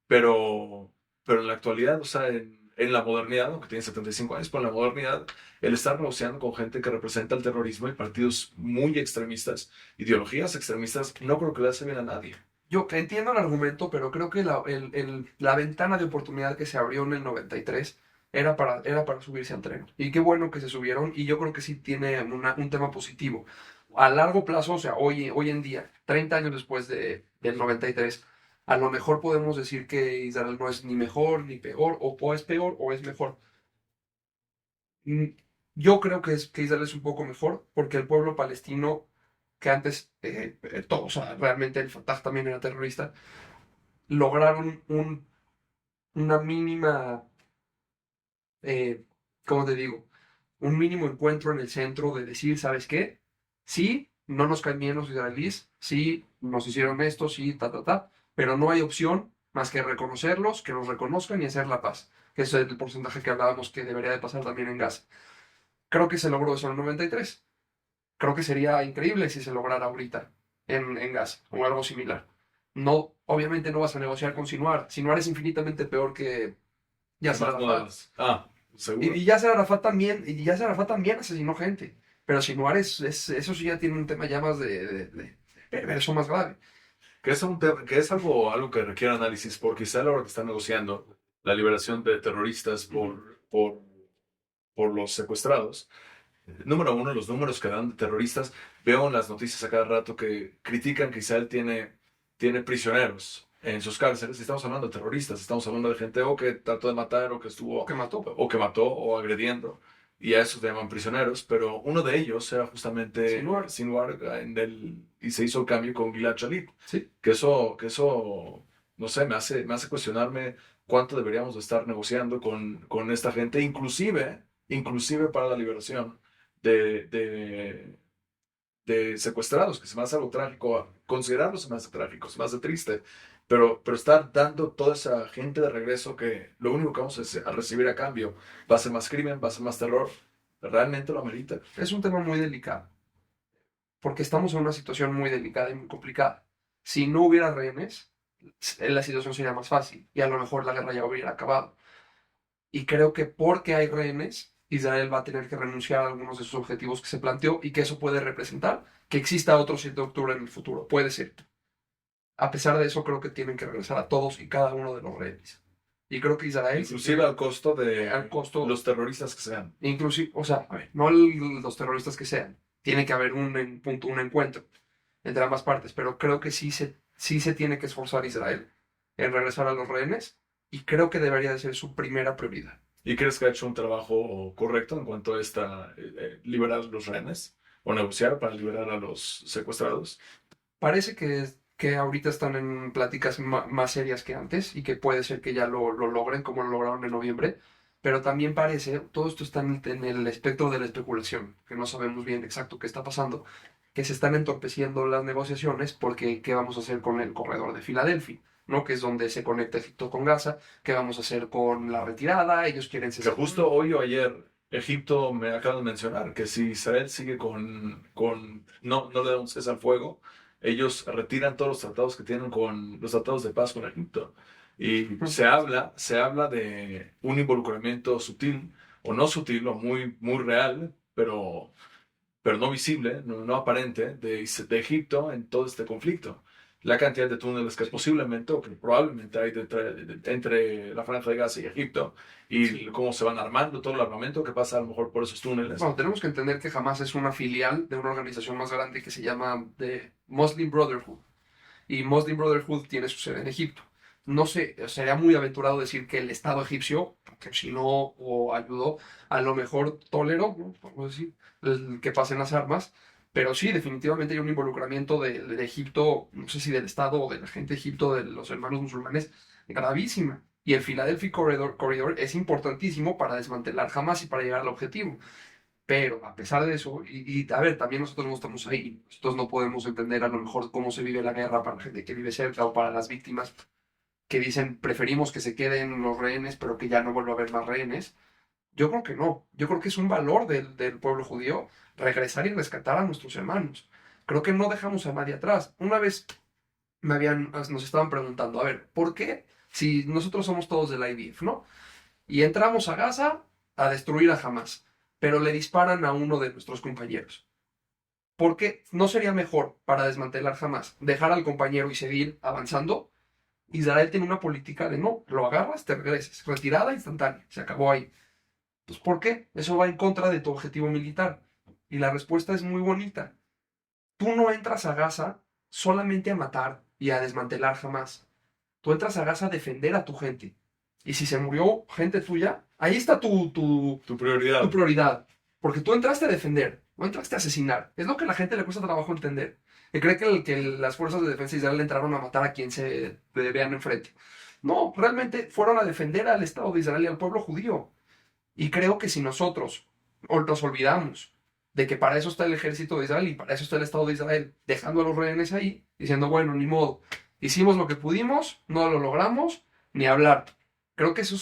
pero en la actualidad, o sea, en la modernidad, aunque tiene 75 años, pero en la modernidad, él está negociando con gente que representa el terrorismo y partidos muy extremistas, ideologías extremistas, no creo que le hace bien a nadie. Yo entiendo el argumento, pero creo que la ventana de oportunidad que se abrió en el 93 era para subirse al tren. Y qué bueno que se subieron, y yo creo que sí tiene un tema positivo. A largo plazo, o sea, hoy en día, 30 años después del 93, a lo mejor podemos decir que Israel no es ni mejor ni peor, o es peor o es mejor. Mm, Yo creo que Israel es un poco mejor, porque el pueblo palestino, que antes todos, o sea, realmente el Fatah también era terrorista, lograron una mínima, eh, ¿cómo te digo? Un mínimo encuentro en el centro de decir, ¿sabes qué? Sí, no nos caen bien los israelíes, sí, nos hicieron esto, sí, pero no hay opción más que reconocerlos, que los reconozcan y hacer la paz, que es el porcentaje que hablábamos que debería de pasar también en Gaza. Creo que se logró eso en el 93. Creo que sería increíble si se lograra ahorita en Gaza o algo similar. No, obviamente no vas a negociar con Sinwar. Sinwar es infinitamente peor que Yasser Más Arafat. modelos. Ah, seguro. Y Yasser Arafat también asesinó gente. Pero Sinwar eso sí ya tiene un tema ya más de perverso más grave. Que es un tema, que es algo que requiere análisis, porque quizá a la hora que están negociando la liberación de terroristas por los secuestrados, número uno, los números que dan de terroristas, veo en las noticias a cada rato que critican que Israel tiene prisioneros en sus cárceles, y estamos hablando de terroristas, estamos hablando de gente o que trató de matar o que estuvo, Que mató. o agrediendo, y a esos le llaman prisioneros, pero uno de ellos era justamente Sinwar y se hizo el cambio con Gilad Shalit. Sí. Que eso, no sé, me hace cuestionarme cuánto deberíamos de estar negociando con esta gente, inclusive para la liberación de secuestrados, que se me hace algo trágico, considerarlo se me hace trágico, se me hace triste, pero estar dando toda esa gente de regreso que lo único que vamos a recibir a cambio va a ser más crimen, va a ser más terror, realmente lo amerita. Es un tema muy delicado, porque estamos en una situación muy delicada y muy complicada. Si no hubiera rehenes, la situación sería más fácil y a lo mejor la guerra ya hubiera acabado. Y creo que porque hay rehenes, Israel va a tener que renunciar a algunos de sus objetivos que se planteó y que eso puede representar que exista otro 7 de octubre en el futuro. Puede ser. A pesar de eso, creo que tienen que regresar a todos y cada uno de los rehenes. Y creo que Israel... Inclusive al costo de al costo, los terroristas que sean. inclusive, o sea, a ver, no los terroristas que sean. Tiene que haber un encuentro entre ambas partes, pero creo que sí se tiene que esforzar Israel en regresar a los rehenes y creo que debería de ser su primera prioridad. ¿Y crees que ha hecho un trabajo correcto en cuanto a liberar a los rehenes o negociar para liberar a los secuestrados? Parece que ahorita están en pláticas más serias que antes y que puede ser que ya lo logren como lo lograron en noviembre, pero también parece, todo esto está en el espectro de la especulación, que no sabemos bien exacto qué está pasando, que se están entorpeciendo las negociaciones porque ¿qué vamos a hacer con el corredor de Filadelfia? ¿No? Que es donde se conecta Egipto con Gaza, ¿qué vamos a hacer con la retirada? Ellos quieren Que justo hoy o ayer Egipto me acaba de mencionar que si Israel sigue no le da un cese al fuego, ellos retiran todos los tratados que tienen con los tratados de paz con Egipto. Y se habla de un involucramiento sutil o no sutil o muy, muy real, pero no visible, no aparente, de Egipto en todo este conflicto. La cantidad de túneles que posiblemente o que probablemente hay entre la Franja de Gaza y Egipto, y cómo se van armando todo el armamento que pasa a lo mejor por esos túneles. Bueno, tenemos que entender que Hamas es una filial de una organización más grande que se llama The Muslim Brotherhood. Y Muslim Brotherhood tiene su sede en Egipto. No sé, sería muy aventurado decir que el Estado egipcio, que si no o ayudó, a lo mejor toleró, ¿no? Vamos a decir, que pasen las armas. Pero sí, definitivamente hay un involucramiento de Egipto, no sé si del Estado o de la gente de Egipto, de los hermanos musulmanes, gravísima. Y el Philadelphia Corridor es importantísimo para desmantelar Hamas y para llegar al objetivo. Pero a pesar de eso, a ver, también nosotros no estamos ahí, nosotros no podemos entender a lo mejor cómo se vive la guerra para la gente que vive cerca o para las víctimas que dicen preferimos que se queden los rehenes, pero que ya no vuelva a haber más rehenes. Yo creo que no, yo creo que es un valor del pueblo judío regresar y rescatar a nuestros hermanos. Creo que no dejamos a nadie atrás. Una vez nos estaban preguntando, a ver, ¿por qué si nosotros somos todos del IDF, ¿no? Y entramos a Gaza a destruir a Hamas, pero le disparan a uno de nuestros compañeros? ¿Por qué no sería mejor para desmantelar Hamas dejar al compañero y seguir avanzando? Israel tiene una política de no, lo agarras, te regreses, retirada instantánea, se acabó ahí. Entonces, ¿por qué? Eso va en contra de tu objetivo militar. Y la respuesta es muy bonita. Tú no entras a Gaza solamente a matar y a desmantelar Hamas. Tú entras a Gaza a defender a tu gente. Y si se murió gente tuya, ahí está tu prioridad. Tu prioridad. Porque tú entraste a defender, no entraste a asesinar. Es lo que a la gente le cuesta trabajo entender. Que cree que las fuerzas de defensa de Israel entraron a matar a quien se vean enfrente. No, realmente fueron a defender al Estado de Israel y al pueblo judío. Y creo que si nosotros nos olvidamos de que para eso está el ejército de Israel y para eso está el Estado de Israel, dejando a los rehenes ahí, diciendo, bueno, ni modo, Hicimos lo que pudimos, no lo logramos, ni hablar. Creo que eso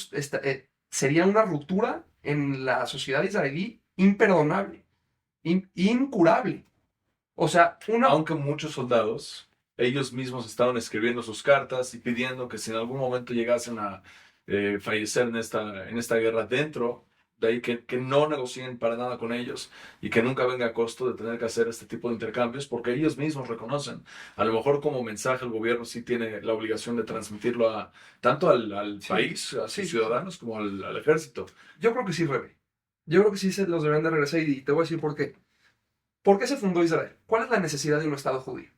sería una ruptura en la sociedad israelí imperdonable, incurable. O sea, Aunque muchos soldados, ellos mismos estaban escribiendo sus cartas y pidiendo que si en algún momento llegasen a fallecer en esta guerra dentro, de ahí que no negocien para nada con ellos y que nunca venga a costo de tener que hacer este tipo de intercambios, porque ellos mismos reconocen. A lo mejor como mensaje el gobierno sí tiene la obligación de transmitirlo tanto al sí, país, a sus sí. ciudadanos, como al ejército. Yo creo que sí, Rebe. Yo creo que sí se los deberían de regresar y te voy a decir por qué. ¿Por qué se fundó Israel? ¿Cuál es la necesidad de un Estado judío?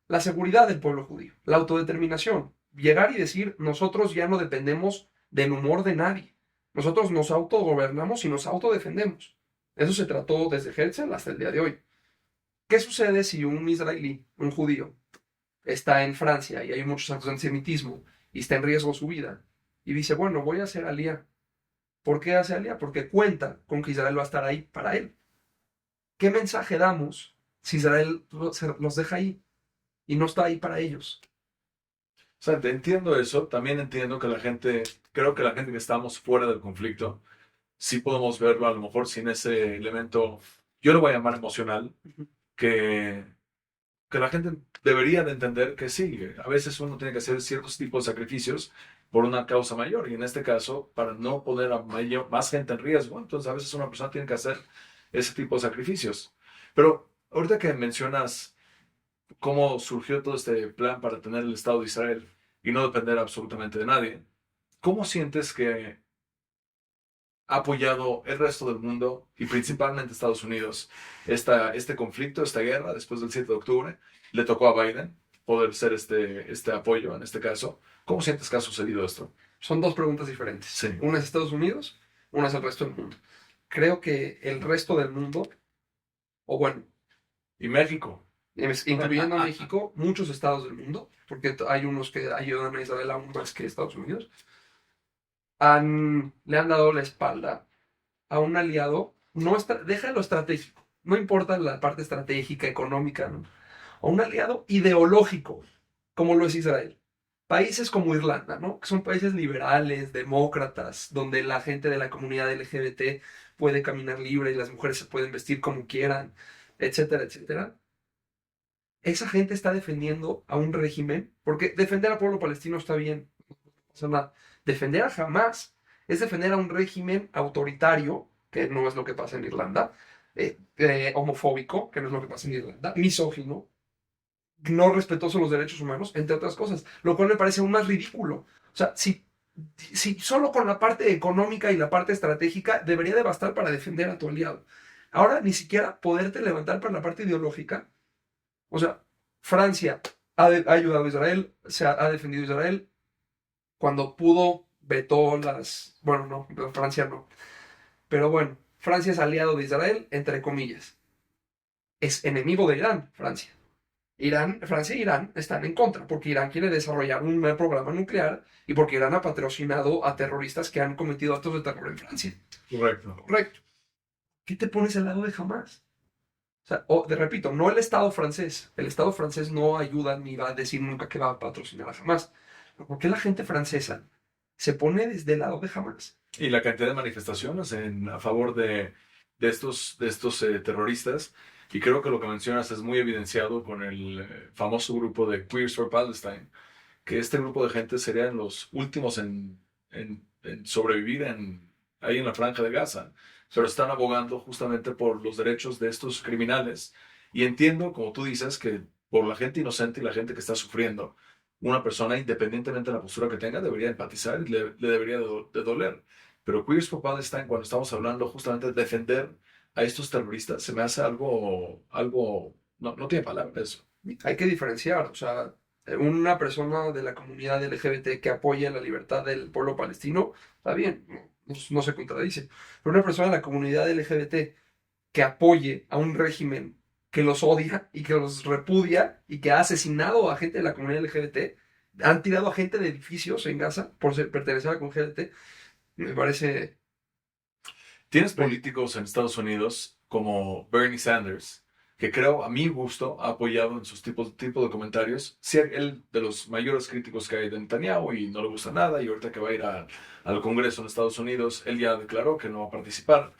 La seguridad del pueblo judío, la autodeterminación, llegar y decir, nosotros ya no dependemos del humor de nadie. Nosotros nos autogobernamos y nos autodefendemos. Eso se trató desde Herzl hasta el día de hoy. ¿Qué sucede si un israelí, un judío, está en Francia y hay muchos actos de antisemitismo y está en riesgo su vida y dice, bueno, voy a hacer alía? ¿Por qué hace alía? Porque cuenta con que Israel va a estar ahí para él. ¿Qué mensaje damos si Israel los deja ahí y no está ahí para ellos? O sea, te entiendo eso, también entiendo que creo que la gente que estamos fuera del conflicto, sí podemos verlo a lo mejor sin ese elemento, yo lo voy a llamar emocional, que, que la gente debería de entender que sí, a veces uno tiene que hacer ciertos tipos de sacrificios por una causa mayor, y en este caso, para no poner a más gente en riesgo, entonces a veces una persona tiene que hacer ese tipo de sacrificios. Pero ahorita que mencionas cómo surgió todo este plan para tener el Estado de Israel y no depender absolutamente de nadie, ¿cómo sientes que ha apoyado el resto del mundo y principalmente Estados Unidos este conflicto, esta guerra después del 7 de octubre? Le tocó a Biden poder ser este apoyo en este caso. ¿Cómo sientes que ha sucedido esto? Son dos preguntas diferentes. Sí. Una es Estados Unidos, una es el resto del mundo. Creo que el resto del mundo, o bueno, ¿Y México? incluyendo México, muchos estados del mundo, porque hay unos que ayudan a Israel aún más que Estados Unidos, le han dado la espalda a un aliado, deja lo estratégico, no importa la parte estratégica, económica, ¿no? A un aliado ideológico, como lo es Israel. Países como Irlanda, ¿no? Que son países liberales, demócratas, donde la gente de la comunidad LGBT puede caminar libre y las mujeres se pueden vestir como quieran, etcétera, etcétera. Esa gente está defendiendo a un régimen, porque defender al pueblo palestino está bien, no pasa nada. Defender a Hamas es defender a un régimen autoritario, que no es lo que pasa en Irlanda, homofóbico, que no es lo que pasa en Irlanda, misógino, no respetuoso de los derechos humanos, entre otras cosas, lo cual me parece aún más ridículo. O sea, si solo con la parte económica y la parte estratégica debería de bastar para defender a tu aliado. Ahora ni siquiera poderte levantar para la parte ideológica. O sea, Francia ha ayudado a Israel, ha defendido a Israel. Cuando pudo, vetó las... Bueno, no, Francia no. Pero bueno, Francia es aliado de Israel, entre comillas. Es enemigo de Irán, Francia. Francia e Irán están en contra, porque Irán quiere desarrollar un programa nuclear y porque Irán ha patrocinado a terroristas que han cometido actos de terror en Francia. Correcto. Correcto. ¿Qué te pones al lado de Hamas? O sea, te repito, no el Estado francés. El Estado francés no ayuda ni va a decir nunca que va a patrocinar a Hamas. ¿Por qué la gente francesa se pone desde el lado de Hamas? Y la cantidad de manifestaciones a favor de estos terroristas. Y creo que lo que mencionas es muy evidenciado con el famoso grupo de Queers for Palestine, que este grupo de gente serían los últimos en sobrevivir ahí en la Franja de Gaza, pero están abogando justamente por los derechos de estos criminales. Y entiendo, como tú dices, que por la gente inocente y la gente que está sufriendo, una persona, independientemente de la postura que tenga, debería empatizar y le debería de doler. Pero Queers for Palestine, cuando estamos hablando justamente de defender a estos terroristas, se me hace no tiene palabras eso. Hay que diferenciar, o sea, una persona de la comunidad LGBT que apoya la libertad del pueblo palestino, está bien, no se contradice. Pero una persona de la comunidad LGBT que apoye a un régimen que los odia y que los repudia y que ha asesinado a gente de la comunidad LGBT, han tirado a gente de edificios en Gaza por pertenecer a la comunidad LGBT, me parece... Tienes políticos en Estados Unidos como Bernie Sanders, que creo, a mi gusto, ha apoyado en sus tipo de comentarios. Sí, él de los mayores críticos que hay de Netanyahu y no le gusta nada, y ahorita que va a ir al Congreso en Estados Unidos, él ya declaró que no va a participar.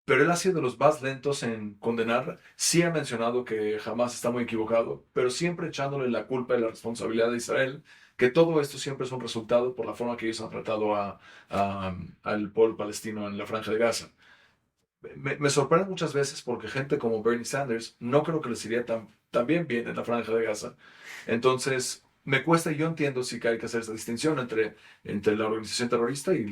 Pero él ha sido de los más lentos en condenar. Sí ha mencionado que jamás está muy equivocado, pero siempre echándole la culpa y la responsabilidad de Israel, que todo esto siempre es un resultado por la forma que ellos han tratado al pueblo palestino en la Franja de Gaza. Me sorprende muchas veces porque gente como Bernie Sanders no creo que les iría tan bien en la Franja de Gaza. Entonces, me cuesta, yo entiendo sí que hay que hacer esa distinción entre la organización terrorista y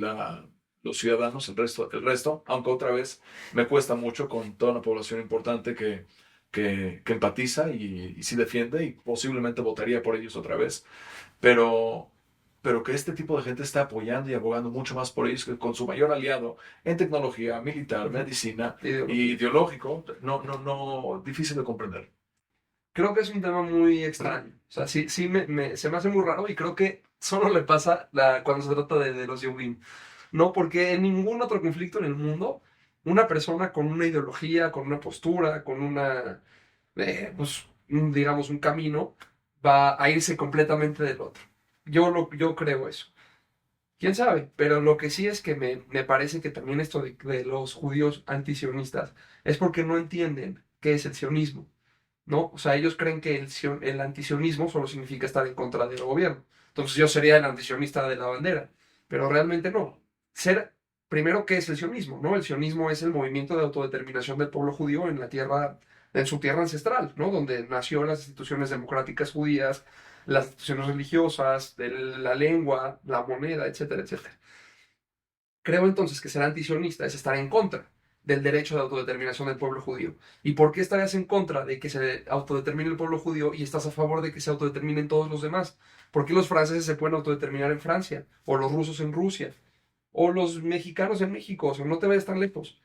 los ciudadanos, el resto, aunque otra vez me cuesta mucho con toda una población importante que empatiza y sí defiende y posiblemente votaría por ellos otra vez, pero, pero que este tipo de gente está apoyando y abogando mucho más por ellos que con su mayor aliado en tecnología, militar, medicina y ideológico, no, difícil de comprender. Creo que es un tema muy extraño. O sea, sí, se me hace muy raro y creo que solo le pasa cuando se trata de los Yehudim. No, porque en ningún otro conflicto en el mundo, una persona con una ideología, con una postura, con pues, digamos, un camino, va a irse completamente del otro. Yo creo eso. ¿Quién sabe? Pero lo que sí es que me parece que también esto de los judíos antisionistas es porque no entienden qué es el sionismo, ¿no? O sea, ellos creen que el antisionismo solo significa estar en contra del gobierno. Entonces yo sería el antisionista de la bandera, pero realmente no. Primero, ¿qué es el sionismo? ¿No? El sionismo es el movimiento de autodeterminación del pueblo judío en en su tierra ancestral, ¿no? Donde nació las instituciones democráticas judías, las instituciones religiosas, la lengua, la moneda, etcétera, etcétera. Creo entonces que ser antisionista es estar en contra del derecho de autodeterminación del pueblo judío. ¿Y por qué estarías en contra de que se autodetermine el pueblo judío y estás a favor de que se autodeterminen todos los demás? ¿Por qué los franceses se pueden autodeterminar en Francia? ¿O los rusos en Rusia? ¿O los mexicanos en México? O sea, no te vayas tan lejos.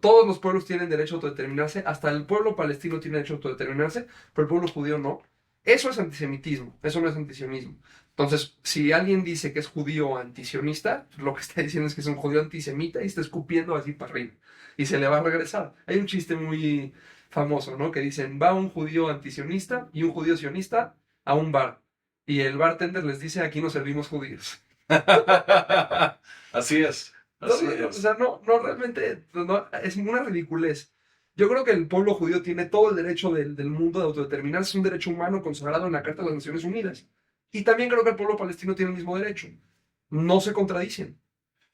Todos los pueblos tienen derecho a autodeterminarse, hasta el pueblo palestino tiene derecho a autodeterminarse, pero el pueblo judío no. Eso es antisemitismo, eso no es antisionismo. Entonces, si alguien dice que es judío antisionista, lo que está diciendo es que es un judío antisemita y está escupiendo así para arriba. Y se le va a regresar. Hay un chiste muy famoso, ¿no? Que dicen, va un judío antisionista y un judío sionista a un bar. Y el bartender les dice, aquí no servimos judíos. Así es, así O es. sea, realmente es una ridiculez. Yo creo que el pueblo judío tiene todo el derecho del mundo de autodeterminarse, es un derecho humano consagrado en la Carta de las Naciones Unidas. Y también creo que el pueblo palestino tiene el mismo derecho. No se contradicen,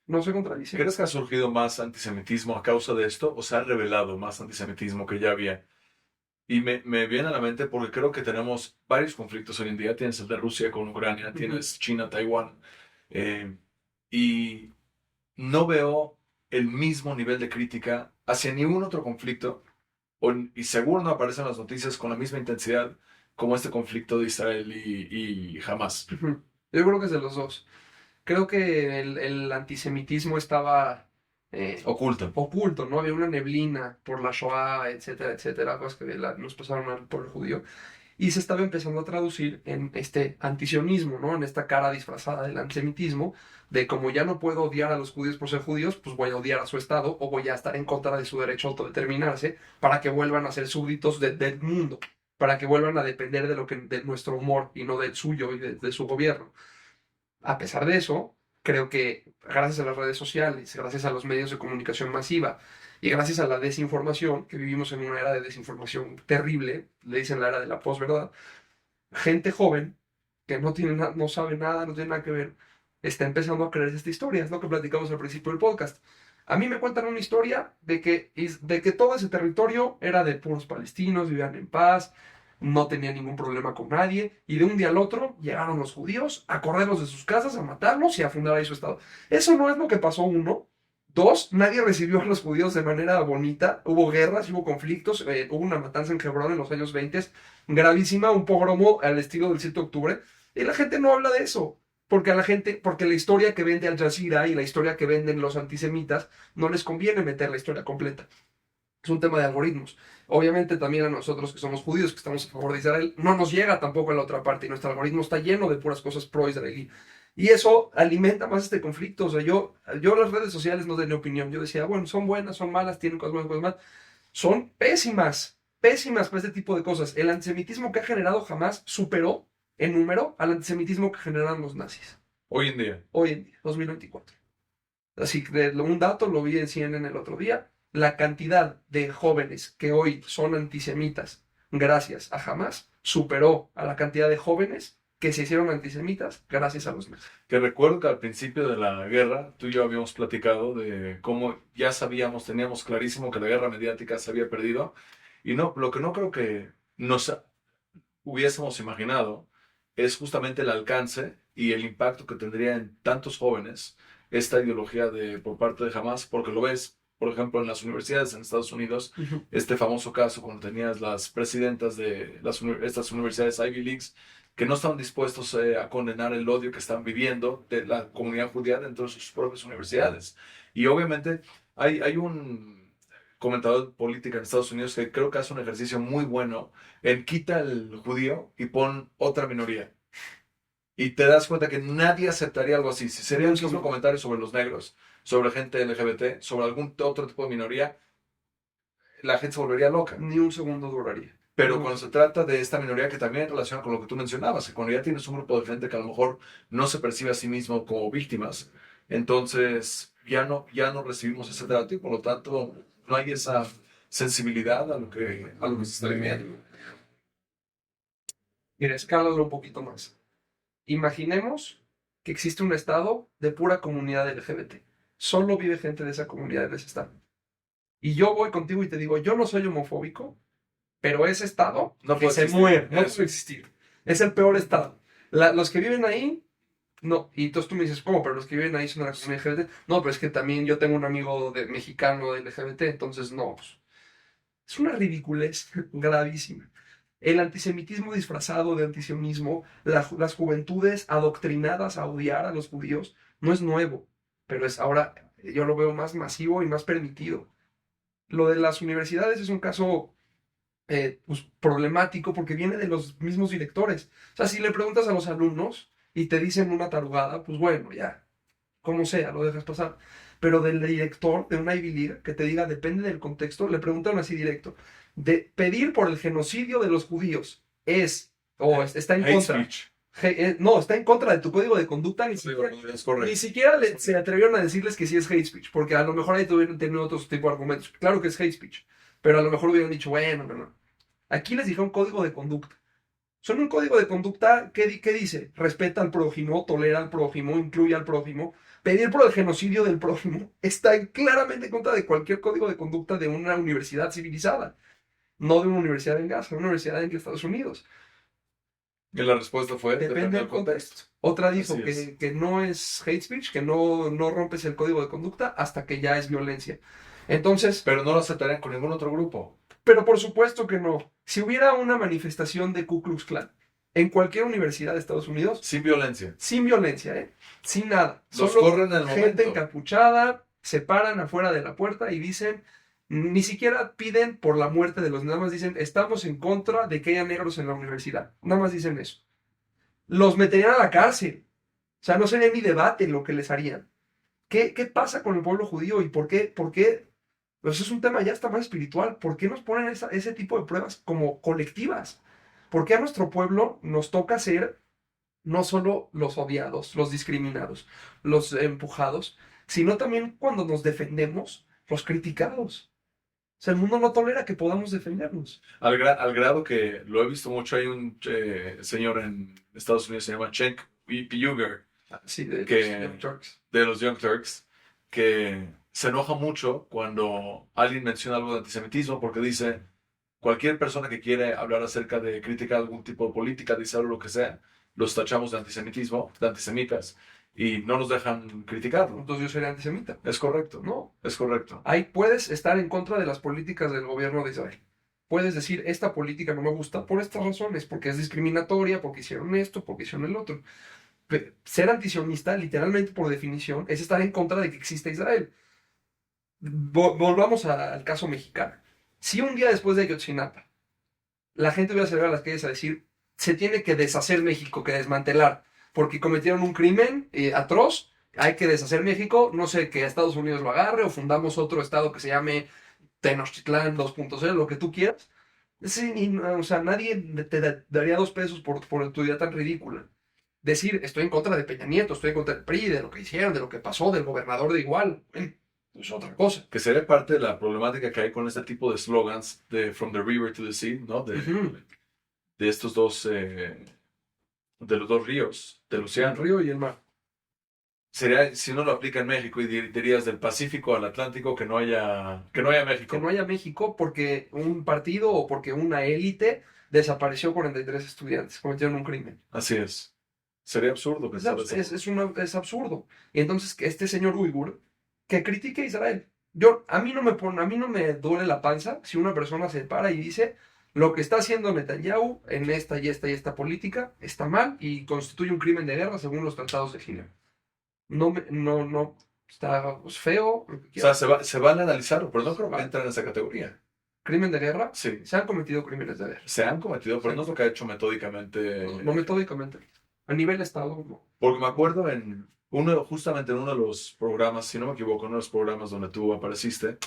no se contradicen. ¿Crees que ha surgido más antisemitismo a causa de esto o se ha revelado más antisemitismo que ya había? Y me viene a la mente porque creo que tenemos varios conflictos hoy en día. Tienes el de Rusia con Ucrania, tienes China, Taiwán. Y no veo el mismo nivel de crítica hacia ningún otro conflicto, y seguro no aparecen las noticias con la misma intensidad como este conflicto de Israel y Hamas. Ujú. Yo creo que es de los dos. Creo que el antisemitismo estaba Oculto. oculto, ¿no? Había una neblina por la Shoah, etcétera, etcétera, cosas que nos pasaron al pueblo judío. Y se estaba empezando a traducir en este antisionismo, ¿no? En esta cara disfrazada del antisemitismo, de como ya no puedo odiar a los judíos por ser judíos, pues voy a odiar a su Estado o voy a estar en contra de su derecho a autodeterminarse para que vuelvan a ser súbditos del mundo, para que vuelvan a depender de nuestro humor y no del suyo y de su gobierno. A pesar de eso, creo que gracias a las redes sociales, gracias a los medios de comunicación masiva y gracias a la desinformación, que vivimos en una era de desinformación terrible, le dicen la era de la posverdad, gente joven que no sabe nada, no tiene nada que ver, está empezando a creer esta historia. Es lo que platicamos al principio del podcast. A mí me cuentan una historia de que todo ese territorio era de puros palestinos, vivían en paz, no tenían ningún problema con nadie, y de un día al otro llegaron los judíos a correrlos de sus casas, a matarlos y a fundar ahí su estado. Eso no es lo que pasó, uno. Dos, nadie recibió a los judíos de manera bonita. Hubo guerras, hubo conflictos, hubo una matanza en Hebrón en los años 20, gravísima, un pogromo al estilo del 7 de octubre, y la gente no habla de eso. Porque la historia que vende Al Jazeera y la historia que venden los antisemitas, no les conviene meter la historia completa. Es un tema de algoritmos. Obviamente también a nosotros que somos judíos, que estamos a favor de Israel, no nos llega tampoco a la otra parte y nuestro algoritmo está lleno de puras cosas pro-israelí. Y eso alimenta más este conflicto. O sea, yo en las redes sociales no tenía opinión. Yo decía, bueno, son buenas, son malas, tienen cosas buenas, cosas malas. Son pésimas. pésimas para este tipo de cosas. El antisemitismo que ha generado jamás superó en número al antisemitismo que generaron los nazis. Hoy en día. Hoy en día, 2024. Así que un dato, lo vi en CNN el otro día, la cantidad de jóvenes que hoy son antisemitas gracias a Hamas superó a la cantidad de jóvenes que se hicieron antisemitas gracias a los nazis. Que recuerdo que al principio de la guerra, tú y yo habíamos platicado de cómo ya sabíamos, teníamos clarísimo que la guerra mediática se había perdido. Y no, lo que no creo que nos hubiésemos imaginado es justamente el alcance y el impacto que tendría en tantos jóvenes esta ideología por parte de Hamas, porque lo ves, por ejemplo, en las universidades en Estados Unidos, este famoso caso cuando tenías las presidentas de estas universidades Ivy Leagues que no estaban dispuestos a condenar el odio que están viviendo de la comunidad judía dentro de sus propias universidades. Y obviamente hay un comentador de política en Estados Unidos que creo que hace un ejercicio muy bueno en quita el judío y pon otra minoría. Y te das cuenta que nadie aceptaría algo así. Si sería un mismo comentario sobre los negros, sobre gente LGBT, sobre algún otro tipo de minoría, la gente se volvería loca. Ni un segundo duraría. Pero cuando se trata de esta minoría que también relaciona con lo que tú mencionabas, que cuando ya tienes un grupo de gente que a lo mejor no se percibe a sí mismo como víctimas, entonces ya no recibimos ese trato y por lo tanto no hay esa sensibilidad a lo que se está viviendo. Mira, escálalo un poquito más. Imaginemos que existe un estado de pura comunidad LGBT. Solo vive gente de esa comunidad en ese estado. Y yo voy contigo y te digo, yo no soy homofóbico, pero ese estado No que puede se existir. muere, no Eso. puede existir. Es el peor estado. Los que viven ahí, no. Y entonces tú me dices, ¿cómo? Pero los que viven ahí son de la comunidad LGBT. No, pero es que también yo tengo un amigo mexicano de LGBT, entonces no. Pues, es una ridiculez gravísima. El antisemitismo disfrazado de antisionismo, las juventudes adoctrinadas a odiar a los judíos, no es nuevo, pero es ahora, yo lo veo más masivo y más permitido. Lo de las universidades es un caso pues, problemático porque viene de los mismos directores. O sea, si le preguntas a los alumnos y te dicen una tarugada, pues bueno, ya, como sea, lo dejas pasar. Pero del director de una Ivy League que te diga, depende del contexto, le preguntan así directo, de pedir por el genocidio de los judíos está en Hate contra. speech. No, está en contra de tu código de conducta, Es correcto. ni siquiera se atrevieron a decirles que sí es hate speech, porque a lo mejor ahí tuvieron tenido otros tipos de argumentos. Claro que es hate speech, pero a lo mejor hubieran dicho, bueno, no. Aquí les dijeron código de conducta. Son un código de conducta que dice, respeta al prójimo, tolera al prójimo, incluye al prójimo. Pedir por el genocidio del prójimo está claramente en contra de cualquier código de conducta de una universidad civilizada, no de una universidad en Gaza, una universidad en Estados Unidos. Y la respuesta fue, Depende del contexto. Otra dijo Así que no es hate speech, que no rompes el código de conducta hasta que ya es violencia. Entonces, Pero no lo aceptarían con ningún otro grupo. pero por supuesto que no. Si hubiera una manifestación de Ku Klux Klan en cualquier universidad de Estados Unidos, Sin violencia. sin violencia, sin nada, Los solo corren en el gente momento. encapuchada, se paran afuera de la puerta y dicen, ni siquiera piden por la muerte de los, nada más dicen, estamos en contra de que haya negros en la universidad. Nada más dicen eso. Los meterían a la cárcel. O sea, no sería ni debate lo que les harían. ¿Qué pasa con el pueblo judío y por qué? Pues es un tema ya hasta más espiritual. ¿Por qué nos ponen ese tipo de pruebas como colectivas? ¿Por qué a nuestro pueblo nos toca ser no solo los odiados, los discriminados, los empujados, sino también cuando nos defendemos, los criticados? O sea, el mundo no tolera que podamos defendernos. Al grado que lo he visto mucho, hay un señor en Estados Unidos, se llama Cenk Uygur, Sí, de Que- los Young Turks. de los Young Turks, que se enoja mucho cuando alguien menciona algo de antisemitismo porque dice, cualquier persona que quiere hablar acerca de criticar algún tipo de política, dice algo lo que sea, los tachamos de antisemitismo, de antisemitas, y no nos dejan criticarlo. Entonces yo sería antisemita. Es correcto, No. es correcto. Ahí puedes estar en contra de las políticas del gobierno de Israel. Puedes decir, esta política no me gusta por estas razones, porque es discriminatoria, porque hicieron esto, porque hicieron el otro. Ser antisionista, literalmente por definición, es estar en contra de que exista Israel. Volvamos al caso mexicano. Si un día después de Ayotzinapa la gente hubiera salido a las calles a decir, se tiene que deshacer México, que desmantelar, porque cometieron un crimen atroz, hay que deshacer México, no sé, que Estados Unidos lo agarre o fundamos otro estado que se llame Tenochtitlán 2.0, lo que tú quieras, Sí, o sea, nadie te daría 2 pesos por tu idea tan ridícula. Decir, estoy en contra de Peña Nieto, estoy en contra del PRI, de lo que hicieron, de lo que pasó, del gobernador de igual, es otra cosa. Que sería parte de la problemática que hay con este tipo de slogans de From the River to the Sea, ¿no? Ujú. De estos dos, de los dos ríos, del El océano. río y el mar. Sería, si no lo aplica en México, y dirías del Pacífico al Atlántico, que no haya México. Que no haya México porque un partido o porque una élite desapareció 43 estudiantes, cometieron un crimen. Así es. Sería absurdo Es, pensar abs- eso. es absurdo. Y entonces que este señor Uyghur que critique a Israel. A mí no me duele la panza si una persona se para y dice lo que está haciendo Netanyahu en esta y esta y esta política está mal y constituye un crimen de guerra según los tratados de Ginebra. No, está pues, feo, lo que O sea, quieras. se van a analizar, pero no creo que Va. entren en esa categoría. Crimen de guerra, Sí, se han cometido crímenes de guerra. se han cometido, pero no es lo que ha hecho metódicamente. No metódicamente. A nivel Estado, no. Porque me acuerdo justamente en uno de los programas, si no me equivoco, en uno de los programas donde tú apareciste,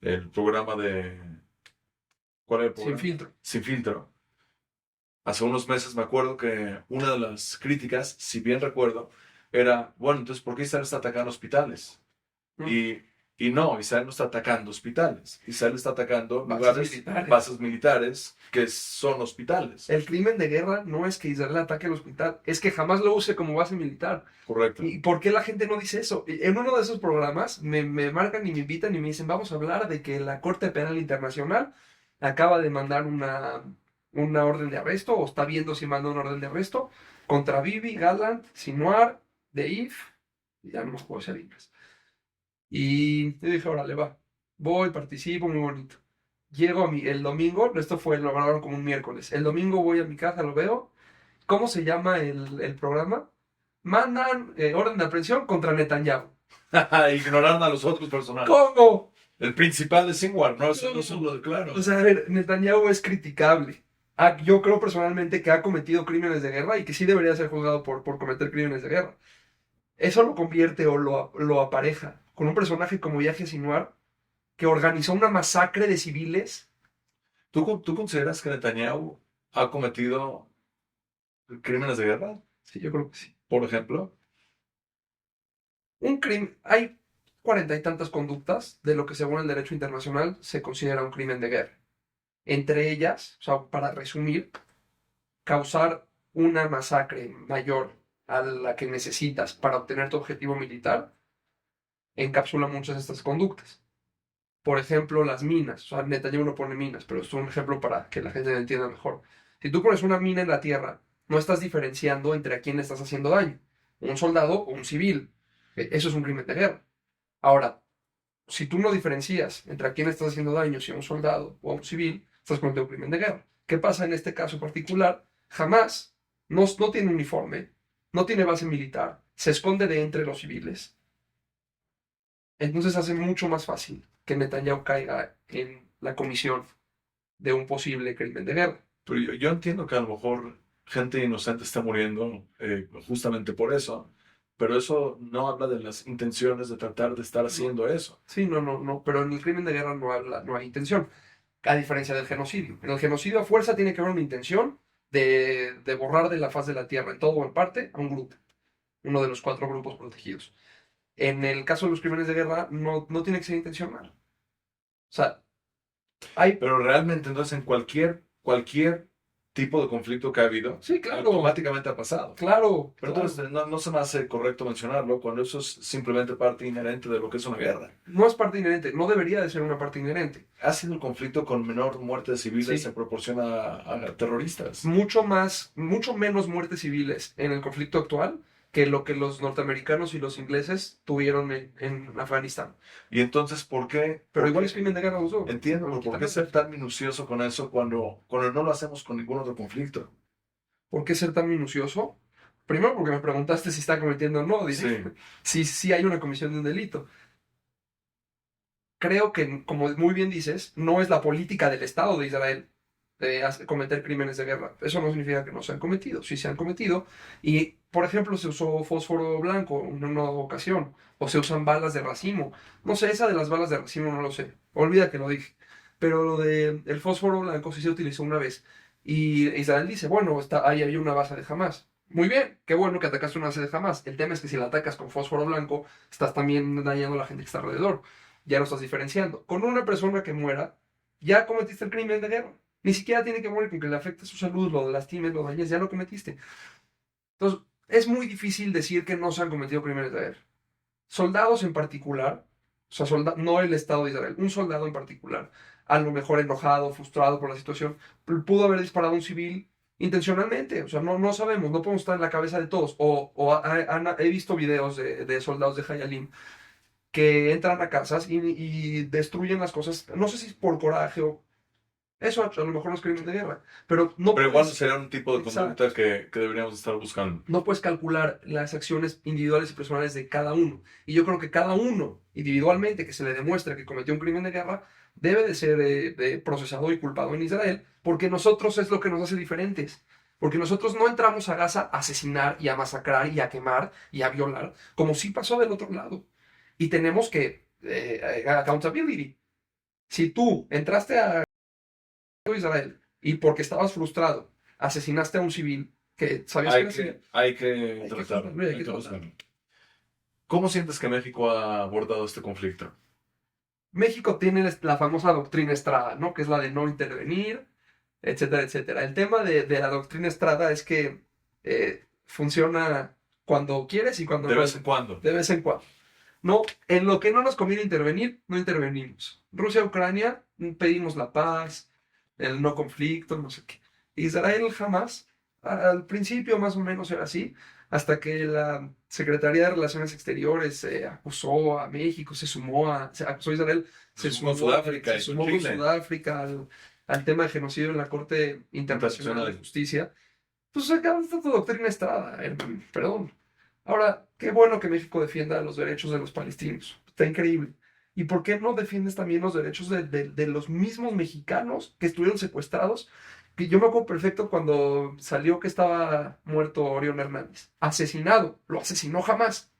el programa de... ¿Cuál era el Sin programa? filtro. Sin filtro. Hace unos meses me acuerdo que una de las críticas, si bien recuerdo, era, bueno, entonces, ¿por qué Israel está atacando hospitales? Mm. Y no, Israel no está atacando hospitales. Israel está atacando Bases lugares, militares. bases militares que son hospitales. El crimen de guerra no es que Israel ataque el hospital, es que jamás lo use como base militar. Correcto. ¿Y por qué la gente no dice eso? En uno de esos programas me marcan y me invitan y me dicen, vamos a hablar de que la Corte Penal Internacional acaba de mandar una orden de arresto, o está viendo si manda una orden de arresto, contra Bibi, Gallant, Sinwar, Deif, ya no me acuerdo si hay más. Y yo dije, órale, va, voy, participo, muy bonito. Llego el domingo, esto lo grabaron como un miércoles. El domingo voy a mi casa, lo veo. ¿Cómo se llama el programa? Mandan orden de aprehensión contra Netanyahu. Ignoraron a los otros personajes. ¿Cómo? El principal de Sinwar, no, eso no son los claros. O sea, a ver, Netanyahu es criticable. Yo creo personalmente que ha cometido crímenes de guerra y que sí debería ser juzgado por cometer crímenes de guerra. Eso lo convierte o lo apareja con un personaje como Yahya Sinwar, que organizó una masacre de civiles. ¿Tú consideras que Netanyahu ha cometido crímenes de guerra, Sí, yo creo que sí. por ejemplo? Un crimen, hay 40 y tantas conductas de lo que según el derecho internacional se considera un crimen de guerra. Entre ellas, o sea, para resumir, causar una masacre mayor a la que necesitas para obtener tu objetivo militar encapsula muchas de estas conductas. Por ejemplo, las minas. O sea, Netanyahu no pone minas, pero es un ejemplo para que la gente lo entienda mejor. Si tú pones una mina en la tierra, no estás diferenciando entre a quién le estás haciendo daño, un soldado o un civil. Eso es un crimen de guerra. Ahora, si tú no diferencias entre a quién estás haciendo daño, si a un soldado o a un civil, estás cometiendo un crimen de guerra. ¿Qué pasa en este caso particular? Jamás no tiene uniforme, no tiene base militar, se esconde de entre los civiles. Entonces hace mucho más fácil que Netanyahu caiga en la comisión de un posible crimen de guerra. Pero yo entiendo que a lo mejor gente inocente está muriendo justamente por eso, pero eso no habla de las intenciones de tratar de estar haciendo eso. Sí, no, pero en el crimen de guerra no hay intención, a diferencia del genocidio. En el genocidio a fuerza tiene que haber una intención de borrar de la faz de la tierra, en todo o en parte, a un grupo, uno de los 4 grupos protegidos. En el caso de los crímenes de guerra no tiene que ser intencional. O sea, hay... Pero realmente entonces en cualquier tipo de conflicto que ha habido, Sí, claro, automáticamente ha pasado. claro. Pero entonces no se me hace correcto mencionarlo cuando eso es simplemente parte inherente de lo que es una guerra. No es parte inherente, no debería de ser una parte inherente. Ha sido el conflicto con menor muerte de civiles Sí. en proporción a terroristas. Mucho menos muertes civiles en el conflicto actual que lo que los norteamericanos y los ingleses tuvieron en Afganistán. Y entonces, ¿por qué? Pero por igual qué- es crimen de guerra los dos. Entiendo, No, pero ¿por qué ser tan minucioso con eso cuando no lo hacemos con ningún otro conflicto? ¿Por qué ser tan minucioso? Primero porque me preguntaste si está cometiendo o no. Dice, si hay una comisión de un delito. Creo que, como muy bien dices, no es la política del Estado de Israel de cometer crímenes de guerra. Eso no significa que no se han cometido. Sí se han cometido. Y, por ejemplo, se usó fósforo blanco en una ocasión. O se usan balas de racimo. No sé, esa de las balas de racimo no lo sé. Olvida que lo dije. pero lo de el fósforo blanco sí se utilizó una vez. Y Israel dice, bueno, ahí había una base de Hamas. Muy bien, qué bueno que atacaste una base de Hamas. El tema es que si la atacas con fósforo blanco, estás también dañando a la gente que está alrededor. Ya lo estás diferenciando. Con una persona que muera, ya cometiste el crimen de guerra. Ni siquiera tiene que morir, con que le afecte su salud, lo lastimes, lo dañes, ya lo cometiste. Entonces, es muy difícil decir que no se han cometido crímenes de guerra. Soldados en particular, o sea, no el Estado de Israel, un soldado en particular, a lo mejor enojado, frustrado por la situación, pudo haber disparado a un civil intencionalmente. O sea, no sabemos, no podemos estar en la cabeza de todos. He visto videos de soldados de Hayalim que entran a casas y destruyen las cosas, no sé si es por coraje o eso, a lo mejor no es crimen de guerra, pero no Pero igual puedes, sería un tipo de exacto, conducta que deberíamos estar buscando. no puedes calcular las acciones individuales y personales de cada uno. Y yo creo que cada uno, individualmente, que se le demuestre que cometió un crimen de guerra, debe de ser procesado y culpado en Israel, porque nosotros es lo que nos hace diferentes. Porque nosotros no entramos a Gaza a asesinar y a masacrar y a quemar y a violar, como sí pasó del otro lado. Y tenemos que, accountability. Si tú entraste a Israel y porque estabas frustrado asesinaste a un civil que sabías que era civil, Hay que hay que tratarlo. juzgarlo y hay Hay que que tratarlo. buscarlo. ¿Cómo sientes que México ha abordado este conflicto? México tiene la famosa doctrina Estrada, ¿no? Que es la de no intervenir, etcétera, etcétera. El tema de la doctrina Estrada es que funciona cuando quieres y cuando De no. vez en cuando. De vez en cuando. No, en lo que no nos conviene intervenir, no intervenimos. Rusia-Ucrania, pedimos la paz, el no conflicto, no sé qué. Israel jamás, al principio más o menos era así, hasta que la Secretaría de Relaciones Exteriores acusó a México, se acusó a Israel, Se sumó Sudáfrica se y sumó con Chile. Sudáfrica al tema de genocidio en la Corte Internacional de Internacional. Justicia. Pues acá está tu doctrina Estrada, perdón. Ahora, qué bueno que México defienda los derechos de los palestinos. Está increíble. ¿Y por qué no defiendes también los derechos de los mismos mexicanos que estuvieron secuestrados? Que yo me acuerdo perfecto cuando salió que estaba muerto Orión Hernández. Asesinado. Lo asesinó jamás.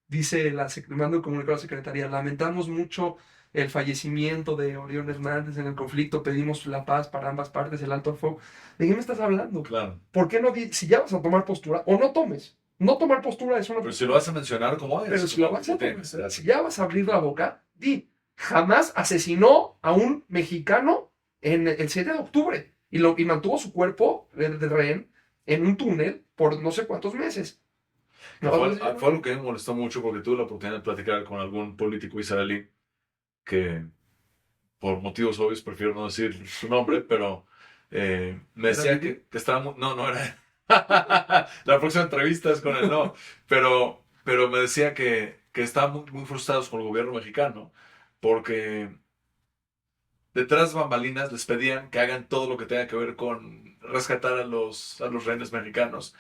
Dice mando un comunicado a la Secretaría. Lamentamos mucho el fallecimiento de Orión Hernández en el conflicto. Pedimos la paz para ambas partes, el alto al fuego. ¿De qué me estás hablando? Claro. ¿Por qué no, si ya vas a tomar postura, o no tomes? No tomar postura es una Pero si lo vas a mencionar, ¿cómo es? pero si lo vas a Tiene que ser tomar, así. si ya vas a abrir la boca, di, jamás asesinó a un mexicano en el 7 de octubre y mantuvo su cuerpo de rehén en un túnel por no sé cuántos meses. No, Fue algo que me molestó mucho porque tuve la oportunidad de platicar con algún político israelí que, por motivos obvios, prefiero no decir su nombre, pero me ¿Era decía Bibi? que estaba muy... No, no era... La próxima entrevista es con él, no. Pero me decía que estaban muy frustrados con el gobierno mexicano porque detrás de bambalinas les pedían que hagan todo lo que tenga que ver con rescatar a los rehenes mexicanos,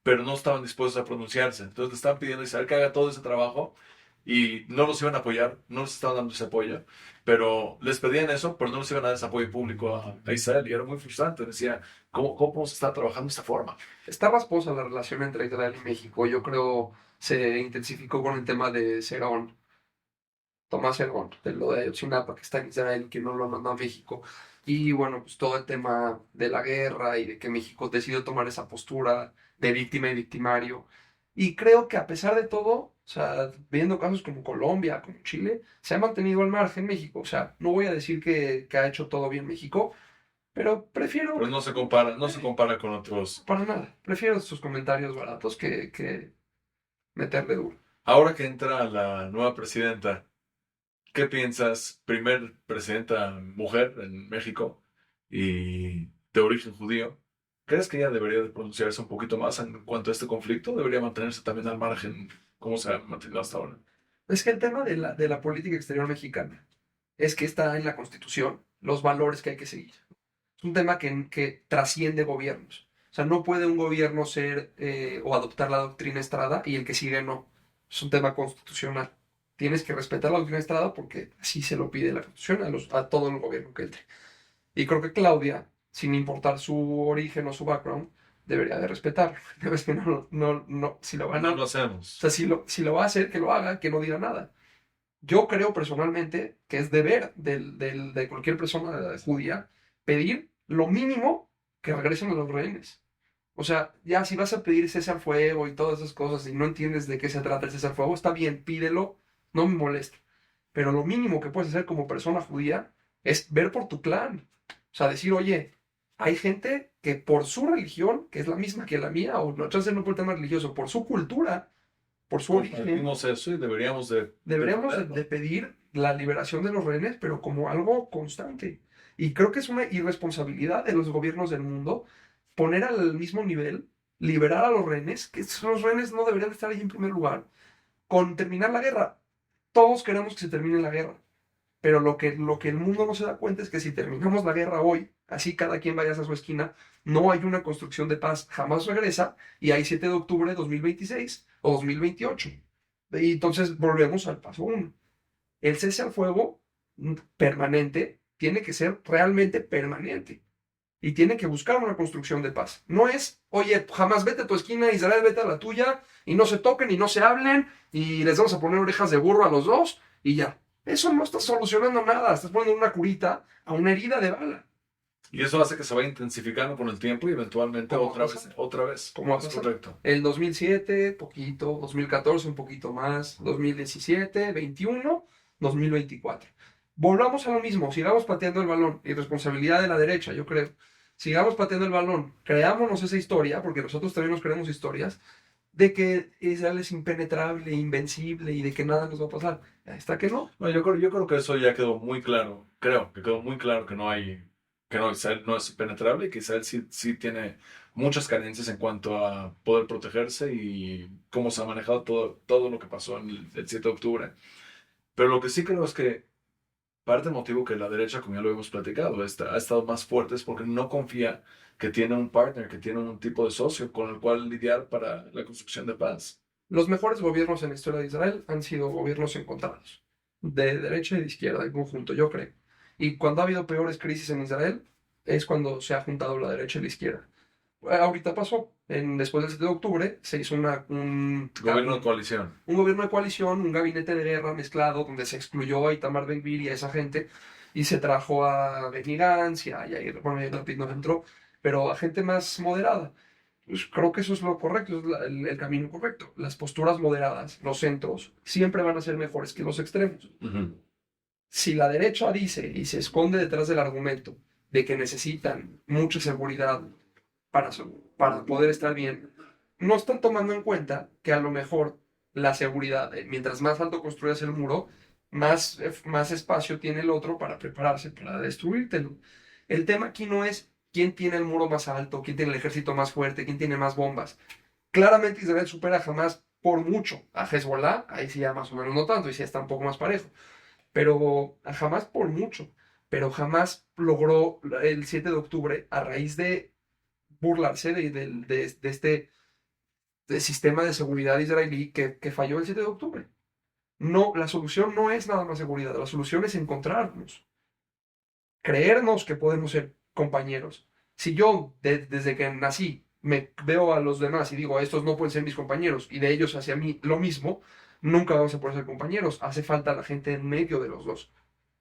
pero no estaban dispuestos a pronunciarse. Entonces le estaban pidiendo a Israel que haga todo ese trabajo y no los iban a apoyar, no les estaban dando ese apoyo, pero les pedían eso, pero no les iban a dar ese apoyo público a Israel y era muy frustrante. Decía, ¿cómo podemos estar trabajando de esta forma? Está rasposa la relación entre Israel y México. Yo creo se intensificó con el tema de Serón, Tomás Herón, de lo de Ayotzinapa, que está en Israel y que no lo mandó a México. Y bueno, pues todo el tema de la guerra y de que México decidió tomar esa postura de víctima y victimario. Y creo que a pesar de todo, o sea, viendo casos como Colombia, como Chile, se ha mantenido al margen México. O sea, no voy a decir que ha hecho todo bien México, pero prefiero, Pero no se compara con otros. para nada, prefiero sus comentarios baratos que meterle duro. Ahora que entra la nueva presidenta, ¿qué piensas? Primer presidenta mujer en México y de origen judío. ¿Crees que ella debería de pronunciarse un poquito más en cuanto a este conflicto? ¿Debería mantenerse también al margen como se ha mantenido hasta ahora? Es que el tema de la política exterior mexicana es que está en la Constitución los valores que hay que seguir. Es un tema que trasciende gobiernos. O sea, no puede un gobierno ser o adoptar la doctrina Estrada y el que sigue no. Es un tema constitucional. Tienes que respetar la doctrina Estrada porque así se lo pide la Constitución a todo el gobierno que entre. Y creo que Claudia, sin importar su origen o su background, debería de respetarlo. Es que si lo van No a, lo o hacemos. sea, si lo va a hacer, que lo haga, que no diga nada. Yo creo personalmente que es deber de cualquier persona judía pedir lo mínimo que regresen a los rehenes. O sea, ya si vas a pedir cese al fuego y todas esas cosas y no entiendes de qué se trata el cese al fuego, está bien, pídelo, no me molesta. Pero lo mínimo que puedes hacer como persona judía es ver por tu clan. O sea, decir, oye, hay gente que por su religión, que es la misma que la mía, o no, chance no por el tema religioso, por su cultura, por su origen, Compartimos eso y deberíamos de deberíamos defenderlo. de pedir la liberación de los rehenes, pero como algo constante. Y creo que es una irresponsabilidad de los gobiernos del mundo poner al mismo nivel, liberar a los rehenes, que los rehenes no deberían estar ahí en primer lugar, con terminar la guerra. Todos queremos que se termine la guerra, pero lo que el mundo no se da cuenta es que si terminamos la guerra hoy, así cada quien vaya a su esquina, no hay una construcción de paz, jamás regresa, y hay 7 de octubre de 2026 o 2028. Y entonces volvemos al paso uno. El cese al fuego permanente tiene que ser realmente permanente y tiene que buscar una construcción de paz. No es, oye, jamás vete a tu esquina, Israel, vete a la tuya, y no se toquen y no se hablen, y les vamos a poner orejas de burro a los dos, y ya. Eso no está solucionando nada, estás poniendo una curita a una herida de bala. Y eso hace que se vaya intensificando con el tiempo y eventualmente ¿Cómo otra pasa? vez, otra vez. ¿Cómo Es pasa? correcto. El 2007, poquito, 2014, un poquito más, 2017, 21, 2024. Volvamos a lo mismo, sigamos pateando el balón, irresponsabilidad de la derecha, yo creo. Sigamos pateando el balón, creámonos esa historia, porque nosotros también nos creamos historias, de que Israel es impenetrable, invencible y de que nada nos va a pasar. Hasta que no. No, yo creo que eso ya quedó muy claro. Creo que quedó muy claro que no, Israel no es penetrable y que Israel sí tiene muchas carencias en cuanto a poder protegerse y cómo se ha manejado todo lo que pasó en el 7 de octubre. Pero lo que sí creo es que parte del motivo que la derecha, como ya lo hemos platicado, ha estado más fuerte es porque no confía que tiene un partner, que tiene un tipo de socio con el cual lidiar para la construcción de paz. Los mejores gobiernos en la historia de Israel han sido gobiernos encontrados, de derecha y de izquierda en conjunto, yo creo. Y cuando ha habido peores crisis en Israel, es cuando se ha juntado la derecha y la izquierda. Ahorita pasó, después del 7 de octubre, se hizo Gobierno de coalición. un gobierno de coalición, un gabinete de guerra mezclado, donde se excluyó a Itamar Ben-Gvir y a esa gente, y se trajo a Benny Gantz y a Yair, bueno, Yair Lapid no entró, pero a gente más moderada. Pues creo que eso es lo correcto, es el camino correcto. Las posturas moderadas, los centros, siempre van a ser mejores que los extremos. Ujú. Si la derecha dice y se esconde detrás del argumento de que necesitan mucha seguridad para, para poder estar bien, no están tomando en cuenta que a lo mejor la seguridad, mientras más alto construyas el muro, más espacio tiene el otro para prepararse para destruírtelo. El tema aquí no es quién tiene el muro más alto, quién tiene el ejército más fuerte, quién tiene más bombas. Claramente Israel supera jamás por mucho a Hezbollah, ahí sí ya más o menos no tanto, y sí está un poco más parejo, pero jamás por mucho, pero jamás logró el 7 de octubre a raíz de burlarse de este sistema de seguridad israelí que falló el 7 de octubre. No, la solución no es nada más seguridad, la solución es encontrarnos, creernos que podemos ser compañeros. Si yo desde que nací me veo a los demás y digo, estos no pueden ser mis compañeros, y de ellos hacia mí lo mismo, nunca vamos a poder ser compañeros. Hace falta la gente en medio de los dos.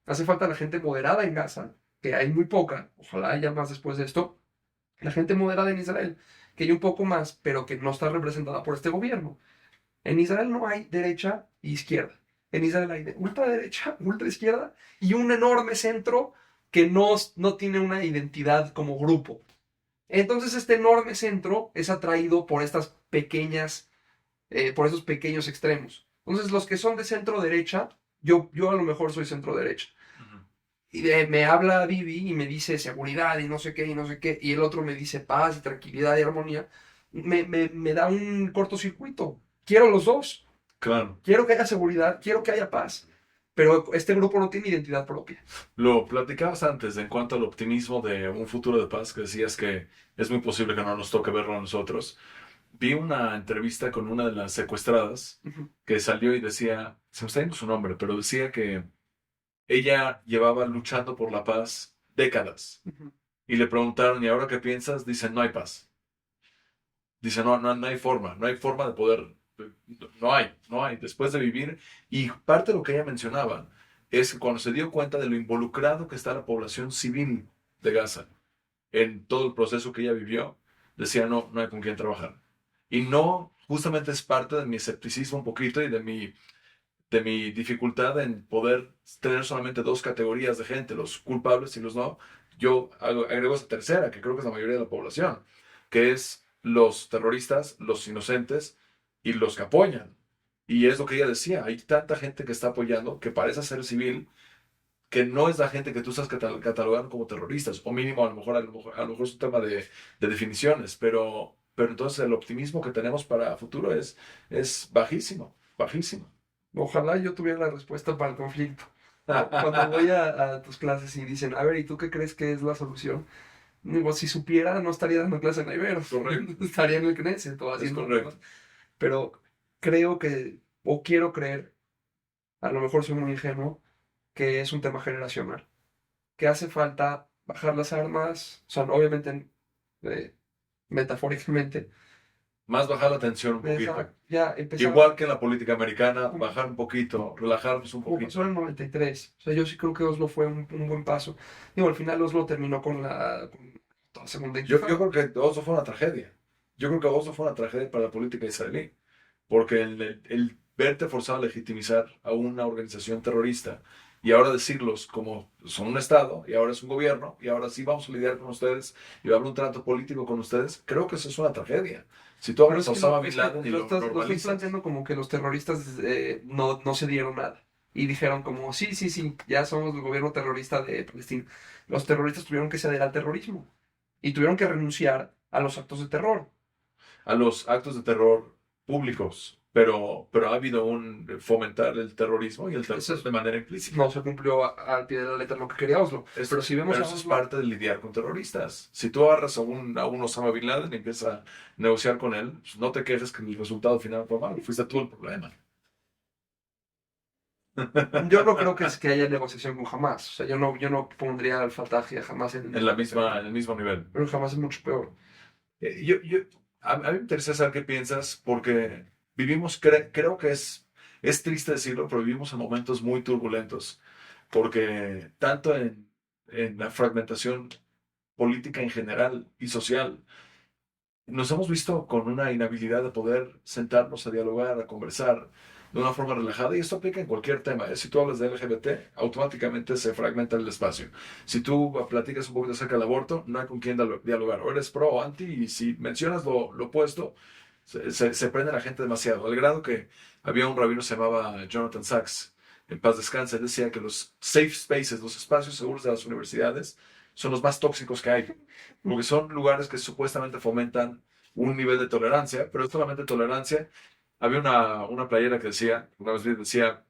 Hace falta la gente moderada en Gaza, que hay muy poca, ojalá haya más después de esto, la gente moderada en Israel, que hay un poco más, pero que no está representada por este gobierno. En Israel no hay derecha e izquierda. En Israel hay ultraderecha, ultraizquierda y un enorme centro que no tiene una identidad como grupo. Entonces este enorme centro es atraído por por esos pequeños extremos. Entonces los que son de centro derecha, yo a lo mejor soy centro derecha. Y me habla Bibi y me dice seguridad y no sé qué y no sé qué, y el otro me dice paz y tranquilidad y armonía, me da un cortocircuito. Quiero los dos. Claro. Quiero que haya seguridad, quiero que haya paz. Pero este grupo no tiene identidad propia. Lo platicabas antes en cuanto al optimismo de un futuro de paz, que decías que es muy posible que no nos toque verlo a nosotros. Vi una entrevista con una de las secuestradas Ujú, que salió y decía, se me está yendo su nombre, pero decía que ella llevaba luchando por la paz décadas. ujú. Y le preguntaron, ¿y ahora qué piensas? Dice, no hay paz. Dice, no hay forma de poder no hay. Después de vivir, y parte de lo que ella mencionaba es que cuando se dio cuenta de lo involucrado que está la población civil de Gaza en todo el proceso que ella vivió, decía, no hay con quién trabajar. Y no, justamente es parte de mi escepticismo un poquito y de mi dificultad en poder tener solamente dos categorías de gente, los culpables y los no. Yo agrego esa tercera, que creo que es la mayoría de la población, que es los terroristas, los inocentes y los que apoyan. Y es lo que ella decía, hay tanta gente que está apoyando que parece ser civil, que no es la gente que tú estás catalogando como terroristas, o mínimo a lo mejor es un tema de definiciones, pero entonces el optimismo que tenemos para futuro es bajísimo, bajísimo. Ojalá yo tuviera la respuesta para el conflicto. Cuando voy a tus clases y dicen, a ver, ¿y tú qué crees que es la solución? Digo, si supiera, no estaría dando clase en Ibero. Correcto. Estaría en el Knesset o Es haciendo correcto. cosas. Pero creo que, o quiero creer, a lo mejor soy muy ingenuo, que es un tema generacional. Que hace falta bajar las armas, o sea, obviamente, eh, metafóricamente, Más bajar la tensión un poquito. ya empezar Igual que en la política americana, bajar un poquito, relajarnos un como poquito. pasó en el 93. O sea, yo sí creo que Oslo fue un buen paso. Digo, al final Oslo terminó con la segunda Yo intifada. creo que Oslo fue una tragedia. Yo creo que Oslo fue una tragedia para la política israelí. Porque el verte forzado a legitimizar a una organización terrorista y ahora decirlos como son un Estado y ahora es un gobierno y ahora sí vamos a lidiar con ustedes y va a haber un trato político con ustedes, creo que eso es una tragedia. Si tú Pero hablas es a que Osama no, Bin es que Laden y lo lo estás normalizas, planteando como que los terroristas no se dieron nada. Y dijeron como, sí, sí, sí, ya somos el gobierno terrorista de Palestina. Los terroristas tuvieron que ceder al terrorismo y tuvieron que renunciar a los actos de terror. a los actos de terror públicos, pero ha habido un fomentar el terrorismo y el terror Eso es- de manera implícita. No se cumplió al pie de la letra lo que quería Oslo. Pero si vemos Pero a eso es Oslo, parte de lidiar con terroristas. Si tú agarras a un Osama Bin Laden y empiezas a negociar con él, pues no te quejes que el resultado final fue malo, fuiste tú el problema. yo no creo que haya negociación con Hamas. O sea, yo no pondría al Fatah y a Hamas en En el mismo nivel. pero Hamas es mucho peor. Eh, yo, yo, a mí me interesa saber qué piensas, porque vivimos, creo que es triste decirlo, pero vivimos en momentos muy turbulentos, porque tanto en la fragmentación política en general y social, nos hemos visto con una inhabilidad de poder sentarnos a dialogar, a conversar de una forma relajada, y esto aplica en cualquier tema, ¿eh? Si tú hablas de LGBT, automáticamente se fragmenta el espacio. Si tú platicas un poquito acerca del aborto, no hay con quién dialogar. O eres pro o anti, y si mencionas lo opuesto, se prende la gente demasiado. Al grado que había un rabino que se llamaba Jonathan Sachs, en paz descanse, él decía que los safe spaces, los espacios seguros de las universidades, son los más tóxicos que hay, porque son lugares que supuestamente fomentan un nivel de tolerancia, pero es solamente tolerancia. Había una playera que decía, una vez decía,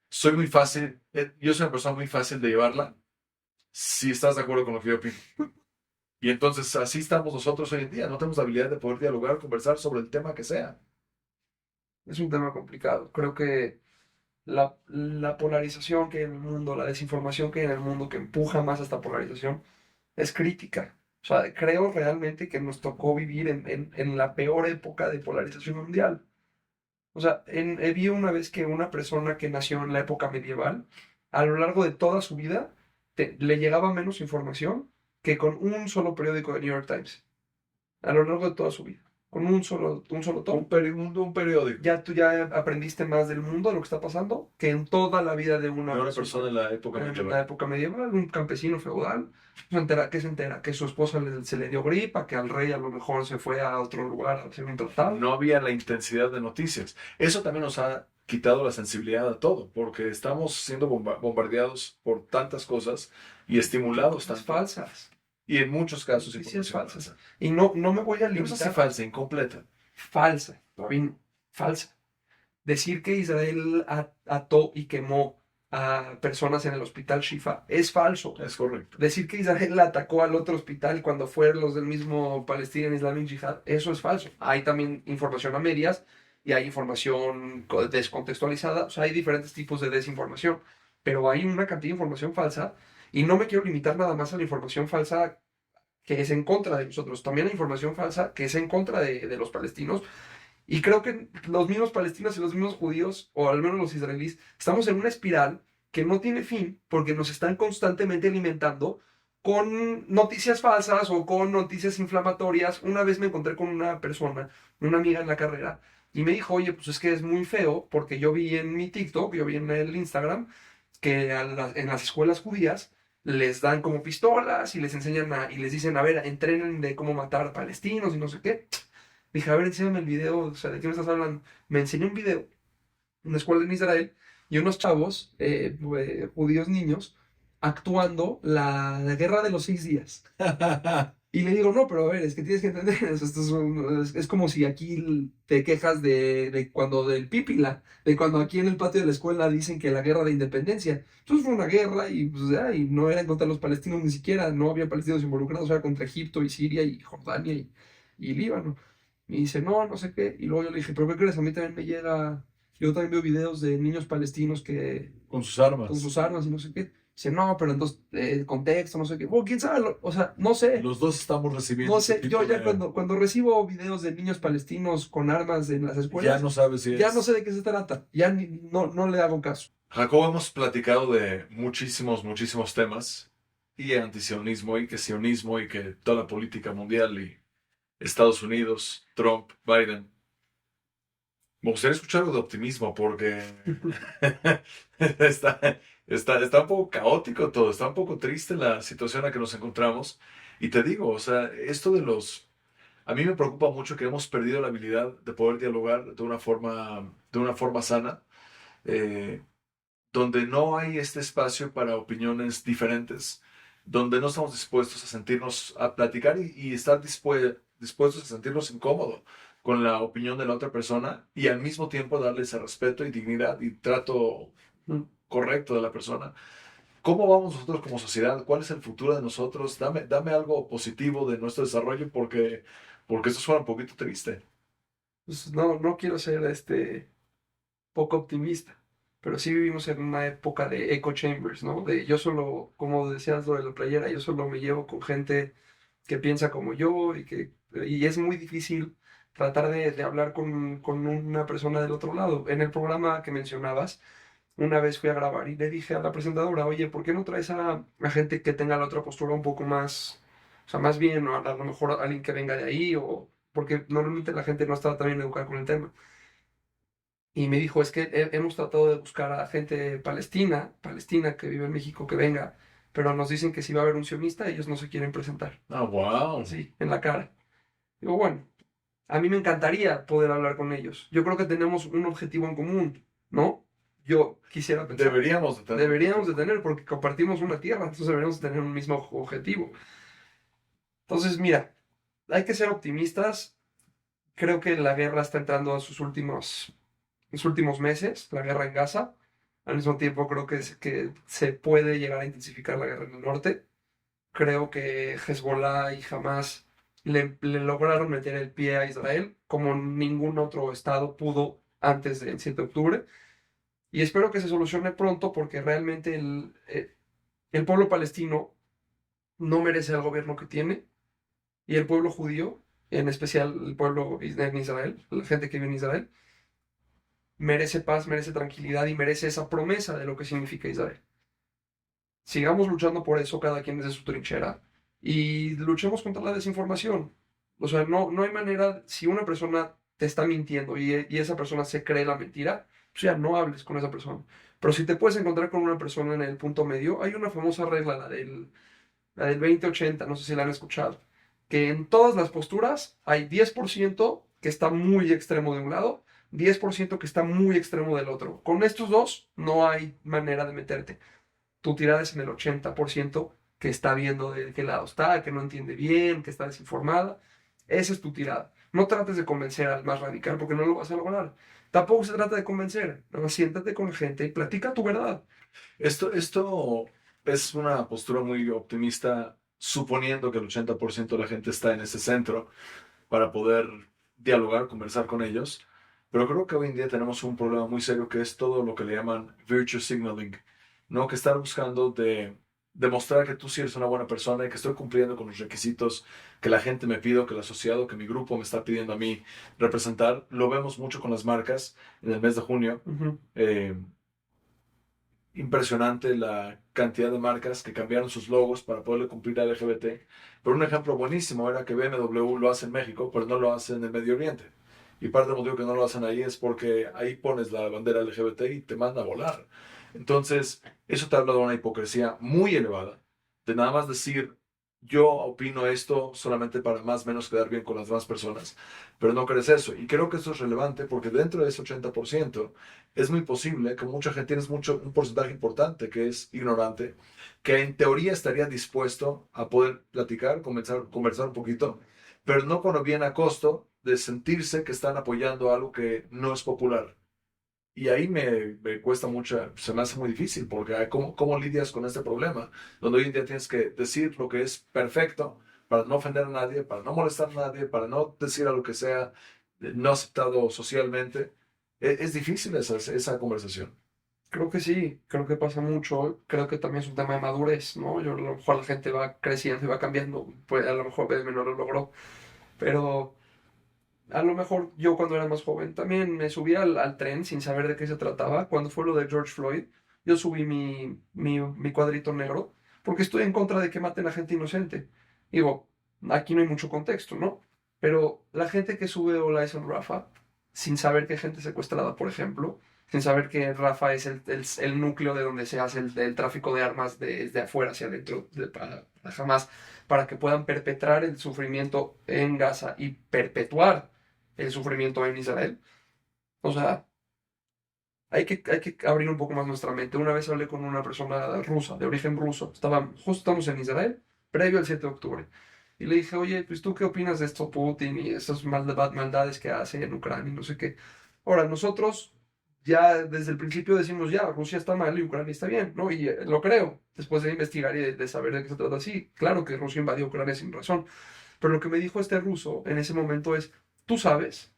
soy muy fácil, yo soy una persona muy fácil de llevarla si estás de acuerdo con lo que yo opino. Y entonces así estamos nosotros hoy en día, no tenemos la habilidad de poder dialogar, conversar sobre el tema que sea. Es un tema complicado. Creo que la polarización que hay en el mundo, la desinformación que hay en el mundo que empuja más a esta polarización, es crítica. O sea, creo realmente que nos tocó vivir en la peor época de polarización mundial. O sea, vi una vez que una persona que nació en la época medieval, a lo largo de toda su vida, le llegaba menos información que con un solo periódico de New York Times. A lo largo de toda su vida. Con un solo tomo. Un periódico Ya tú ya aprendiste más del mundo, de lo que está pasando, que en toda la vida de de una persona en la época en la medieval. época medieval, un campesino feudal. ¿Qué se entera? Que su esposa se le dio gripa, que al rey a lo mejor se fue a otro lugar a hacer un tratado. No había la intensidad de noticias. Eso también nos ha quitado la sensibilidad a todo, porque estamos siendo bombardeados por tantas cosas y estimulados Cosas tanto. falsas. Y en muchos casos Noticias información falsas. Y no me voy a No sé si limitar. falsa, incompleta. Falsa, Rabín, falsa. Decir que Israel ató y quemó a personas en el hospital Shifa es falso. Es correcto. Decir que Israel atacó al otro hospital cuando fueron los del mismo Palestinian Islamic Jihad, eso es falso. Hay también información a medias y hay información descontextualizada. O sea, hay diferentes tipos de desinformación, pero hay una cantidad de información falsa y no me quiero limitar nada más a la información falsa que es en contra de nosotros. También hay información falsa que es en contra de los palestinos Y creo que los mismos palestinos y los mismos judíos, o al menos los israelíes, estamos en una espiral que no tiene fin porque nos están constantemente alimentando con noticias falsas o con noticias inflamatorias. Una vez me encontré con una persona, una amiga en la carrera, y me dijo, oye, pues es que es muy feo porque yo vi en mi TikTok, yo vi en el Instagram, que en las escuelas judías les dan como pistolas y les enseñan y les dicen, a ver, entrenen de cómo matar palestinos y no sé qué. Dije, a ver, enséñame el video, o sea, ¿de qué me estás hablando? Me enseñó un video, una escuela en Israel, y unos chavos, judíos niños, actuando la guerra de los 6 días. Y le digo, no, pero a ver, es que tienes que entender, es como si aquí te quejas de cuando del Pípila, de cuando aquí en el patio de la escuela dicen que la guerra de independencia. Entonces fue una guerra y, pues, ya, y no era contra los palestinos ni siquiera, no había palestinos involucrados, era contra Egipto y Siria y Jordania y Líbano. Y dice, no, no sé qué. Y luego yo le dije, pero ¿qué crees? A mí también me llega, yo también veo videos de niños palestinos que Con sus armas. con sus armas y no sé qué. Dice, no, pero entonces, contexto, no sé qué. Bueno, quién sabe, o sea, no sé. Los dos estamos recibiendo. No sé, ese yo tipo ya de- cuando recibo videos de niños palestinos con armas en las Ya escuelas, no sabes si ya es. no sé de qué se trata. Ya no le hago caso. Jacob, hemos platicado de muchísimos temas, y antisionismo, y que sionismo, y que toda la política mundial, y Estados Unidos, Trump, Biden. Me gustaría escuchar algo de optimismo porque está, está un poco caótico todo, está un poco triste la situación en la que nos encontramos. Y te digo, o sea, esto de los... A mí me preocupa mucho que hemos perdido la habilidad de poder dialogar de una forma sana, eh, donde no hay este espacio para opiniones diferentes, donde no estamos dispuestos a sentirnos, a platicar y estar dispuestos a sentirnos incómodos con la opinión de la otra persona y al mismo tiempo darle ese respeto y dignidad y trato Mm. correcto de la persona. ¿Cómo vamos nosotros como sociedad? ¿Cuál es el futuro de nosotros? Dame algo positivo de nuestro desarrollo porque esto suena un poquito triste. Pues no quiero ser poco optimista, pero sí vivimos en una época de echo chambers, ¿no? De yo solo, como decías lo de la playera, yo solo me llevo con gente que piensa como yo y es muy difícil tratar de hablar con una persona del otro lado. En el programa que mencionabas, una vez fui a grabar y le dije a la presentadora, oye, ¿por qué no traes a gente que tenga la otra postura un poco más, o sea, más bien, o a lo mejor alguien que venga de ahí, o porque normalmente la gente no está tan bien educada con el tema? Y me dijo, es que hemos tratado de buscar a gente palestina que vive en México, que venga, pero nos dicen que si va a haber un sionista, ellos no se quieren presentar, Ah, wow. así, en la cara. Digo, bueno, a mí me encantaría poder hablar con ellos. Yo creo que tenemos un objetivo en común, ¿no? Yo quisiera pensar. Deberíamos de tener. Deberíamos de tener, porque compartimos una tierra, entonces deberíamos de tener un mismo objetivo. Entonces, mira, hay que ser optimistas. Creo que la guerra está entrando a los últimos meses, la guerra en Gaza. Al mismo tiempo, creo que se puede llegar a intensificar la guerra en el norte. Creo que Hezbollah y Hamas le lograron meter el pie a Israel como ningún otro estado pudo antes del 7 de octubre. Y espero que se solucione pronto porque realmente el pueblo palestino no merece al gobierno que tiene y el pueblo judío, en especial el pueblo en Israel, la gente que vive en Israel, merece paz, merece tranquilidad y merece esa promesa de lo que significa Israel. Sigamos luchando por eso, cada quien desde su trinchera, y luchemos contra la desinformación. O sea, no hay manera, si una persona te está mintiendo y esa persona se cree la mentira, pues ya no hables con esa persona. Pero si te puedes encontrar con una persona en el punto medio, hay una famosa regla, la del 20-80, no sé si la han escuchado, que en todas las posturas hay 10% que está muy extremo de un lado, 10% que está muy extremo del otro. Con estos dos no hay manera de meterte. Tu tirada es en el 80% que está viendo de qué lado está, que no entiende bien, que está desinformada. Esa es tu tirada. No trates de convencer al más radical porque no lo vas a lograr. Tampoco se trata de convencer. No, siéntate con gente y platica tu verdad. Esto es una postura muy optimista, suponiendo que el 80% de la gente está en ese centro para poder dialogar, conversar con ellos. Pero creo que hoy en día tenemos un problema muy serio que es todo lo que le llaman virtue signaling, ¿no? Que estar buscando de demostrar que tú sí eres una buena persona y que estoy cumpliendo con los requisitos que la gente me pide, o que la sociedad o que mi grupo me está pidiendo a mí representar. Lo vemos mucho con las marcas en el mes de junio. Ujú. Impresionante la cantidad de marcas que cambiaron sus logos para poderle cumplir a LGBT. Pero un ejemplo buenísimo era que BMW lo hace en México, pero no lo hace en el Medio Oriente. Y parte del motivo que no lo hacen ahí es porque ahí pones la bandera LGBT y te manda a volar. Entonces, eso te habla de una hipocresía muy elevada, de nada más decir, yo opino esto solamente para más o menos quedar bien con las demás personas, pero no crees eso. Y creo que eso es relevante porque dentro de ese 80% es muy posible que mucha gente, tienes un porcentaje importante que es ignorante, que en teoría estaría dispuesto a poder platicar, conversar un poquito, pero no con bien a costo de sentirse que están apoyando algo que no es popular. Y ahí me cuesta mucho, se me hace muy difícil, porque ¿cómo lidias con este problema? Donde hoy en día tienes que decir lo que es perfecto para no ofender a nadie, para no molestar a nadie, para no decir a lo que sea no aceptado socialmente. Es difícil esa conversación. Creo que sí, creo que pasa mucho, creo que también es un tema de madurez, ¿no? Yo, a lo mejor la gente va creciendo y va cambiando, pues a lo mejor Bad no lo logró, pero a lo mejor yo cuando era más joven también me subí al tren sin saber de qué se trataba. Cuando fue lo de George Floyd, yo subí mi cuadrito negro porque estoy en contra de que maten a gente inocente. Digo, aquí no hay mucho contexto, ¿no? Pero la gente que sube All Eyes on Rafa, sin saber que hay gente secuestrada, por ejemplo, sin saber que Rafa es el núcleo de donde se hace el tráfico de armas desde afuera hacia adentro, para jamás, para que puedan perpetrar el sufrimiento en Gaza y perpetuar el sufrimiento en Israel. O sea, hay que abrir un poco más nuestra mente. Una vez hablé con una persona rusa, de origen ruso. Justo estamos en Israel, previo al 7 de octubre. Y le dije, oye, pues tú qué opinas de esto Putin y estas maldades que hace en Ucrania y no sé qué. Ahora, nosotros ya desde el principio decimos, ya, Rusia está mal y Ucrania está bien, ¿no? Y lo creo, después de investigar y de saber de qué se trata. Sí, claro que Rusia invadió Ucrania sin razón. Pero lo que me dijo este ruso en ese momento es, tú sabes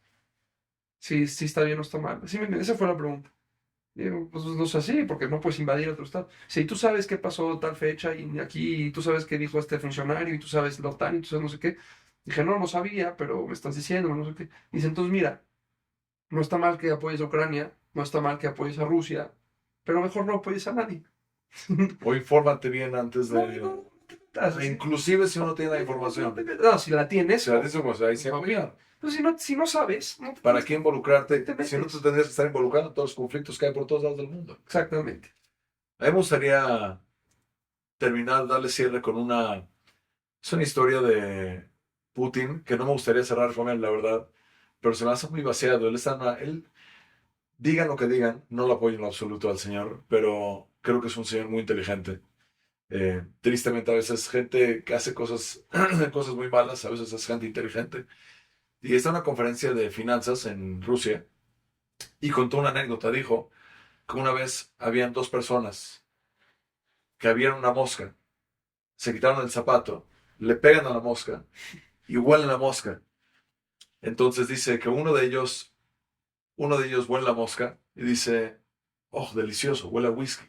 si está bien o está mal. Esa fue la pregunta. Y yo, pues no es así, porque no puedes invadir otro estado. Si tú sabes qué pasó tal fecha y aquí, y tú sabes qué dijo este funcionario, y tú sabes la OTAN, y tú sabes no sé qué. Dije, no, no sabía, pero me estás diciendo, no sé qué. Dice, entonces mira, no está mal que apoyes a Ucrania, no está mal que apoyes a Rusia, pero mejor no apoyes a nadie. O infórmate bien antes No, de... no, no te metas, así. Inclusive si uno tiene la información. No, si la tienes, Si la dice, pues ahí se apoya. pues si no sabes, no te ¿Para tienes qué involucrarte? te Si no metes. te tendrías que estar involucrando en todos los conflictos que hay por todos lados del mundo. Exactamente. A mí me gustaría terminar, darle cierre con una... Es una historia de Putin que no me gustaría cerrar con él, la verdad, pero se me hace muy vaciado. Él, digan lo que digan, no lo apoyo en lo absoluto al señor, pero creo que es un señor muy inteligente. Tristemente a veces gente que hace cosas, cosas muy malas, a veces es gente inteligente. Y está en una conferencia de finanzas en Rusia y contó una anécdota. Dijo que una vez habían dos personas que habían una mosca, se quitaron el zapato, le pegan a la mosca y huelen la mosca. Entonces dice que uno de ellos huele la mosca y dice, oh, delicioso, huele a whisky.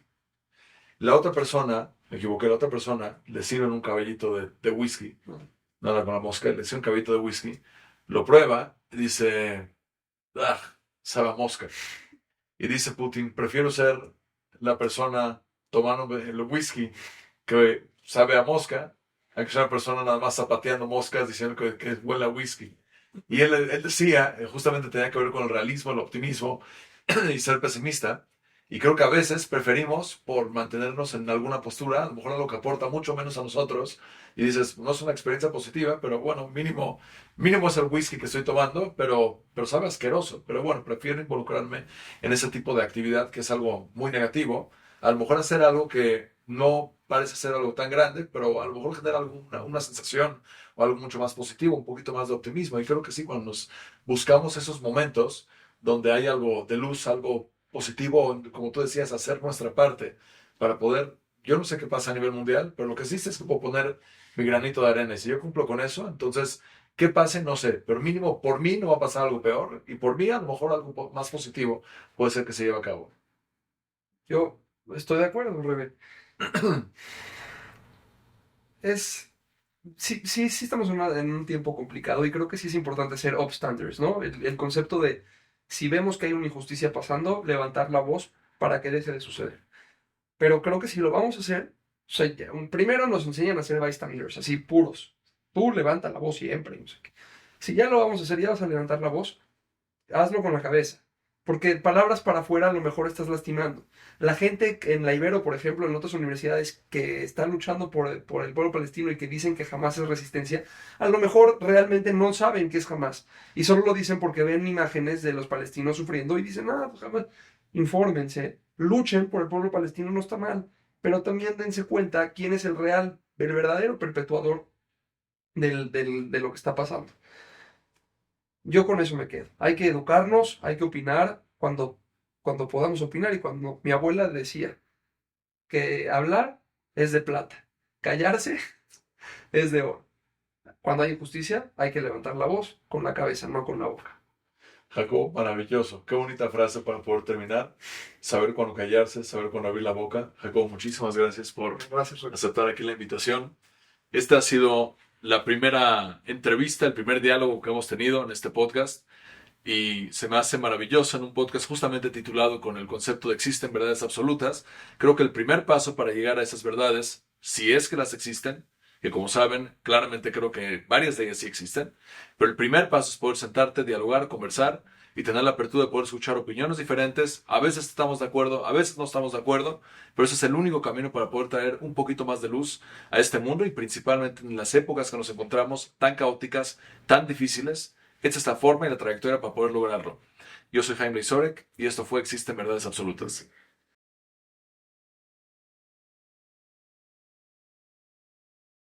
La otra persona, me equivoqué, la otra persona le sirven un caballito de whisky, nada con la mosca, le sirve un caballito de whisky, lo prueba y dice, ah, sabe a mosca. Y dice Putin, prefiero ser la persona tomando el whisky que sabe a mosca, a que sea una persona nada más zapateando moscas diciendo que huele a whisky. Y él decía, justamente tenía que ver con el realismo, el optimismo y ser pesimista. Y creo que a veces preferimos, por mantenernos en alguna postura, a lo mejor algo que aporta mucho menos a nosotros, y dices, no es una experiencia positiva, pero bueno, mínimo es el whisky que estoy tomando, pero sabe asqueroso. Pero bueno, prefiero involucrarme en ese tipo de actividad que es algo muy negativo. A lo mejor hacer algo que no parece ser algo tan grande, pero a lo mejor genera una sensación o algo mucho más positivo, un poquito más de optimismo. Y creo que sí, cuando nos buscamos esos momentos donde hay algo de luz, algo positivo, como tú decías, hacer nuestra parte para poder, yo no sé qué pasa a nivel mundial, pero lo que sí sé es que puedo poner mi granito de arena y si yo cumplo con eso, entonces, ¿qué pase? No sé, pero mínimo por mí no va a pasar algo peor y por mí a lo mejor algo más positivo puede ser que se lleve a cabo. Yo estoy de acuerdo, Rebe. Sí estamos en un tiempo complicado y creo que sí es importante ser upstanders, ¿no? El concepto de si vemos que hay una injusticia pasando, levantar la voz para que deje de suceder. Pero creo que si lo vamos a hacer, o sea, primero nos enseñan a ser bystanders, así puros. Tú levanta la voz siempre, no sé qué. Si ya lo vamos a hacer, ya vas a levantar la voz, hazlo con la cabeza. Porque palabras para afuera a lo mejor estás lastimando. La gente en la Ibero, por ejemplo, en otras universidades que están luchando por el pueblo palestino y que dicen que jamás es resistencia, a lo mejor realmente no saben qué es jamás. Y solo lo dicen porque ven imágenes de los palestinos sufriendo y dicen, pues jamás. Infórmense, luchen por el pueblo palestino, no está mal. Pero también dense cuenta quién es el verdadero perpetuador de lo que está pasando. Yo con eso me quedo. Hay que educarnos, hay que opinar cuando podamos opinar y cuando mi abuela decía que hablar es de plata, callarse es de oro. Cuando hay injusticia hay que levantar la voz con la cabeza, no con la boca. Jacob, maravilloso. Qué bonita frase para poder terminar. Saber cuándo callarse, saber cuándo abrir la boca. Jacob, muchísimas gracias por Gracias, Roque. aceptar aquí la invitación. Esta ha sido la primera entrevista, el primer diálogo que hemos tenido en este podcast y se me hace maravilloso en un podcast justamente titulado con el concepto de existen verdades absolutas. Creo que el primer paso para llegar a esas verdades, si es que las existen, que como saben, claramente creo que varias de ellas sí existen, pero el primer paso es poder sentarte, dialogar, conversar y tener la apertura de poder escuchar opiniones diferentes. A veces estamos de acuerdo, a veces no estamos de acuerdo, pero ese es el único camino para poder traer un poquito más de luz a este mundo y principalmente en las épocas que nos encontramos tan caóticas, tan difíciles. Esta es la forma y la trayectoria para poder lograrlo. Yo soy Jaime Isorek y esto fue Existen Verdades Absolutas.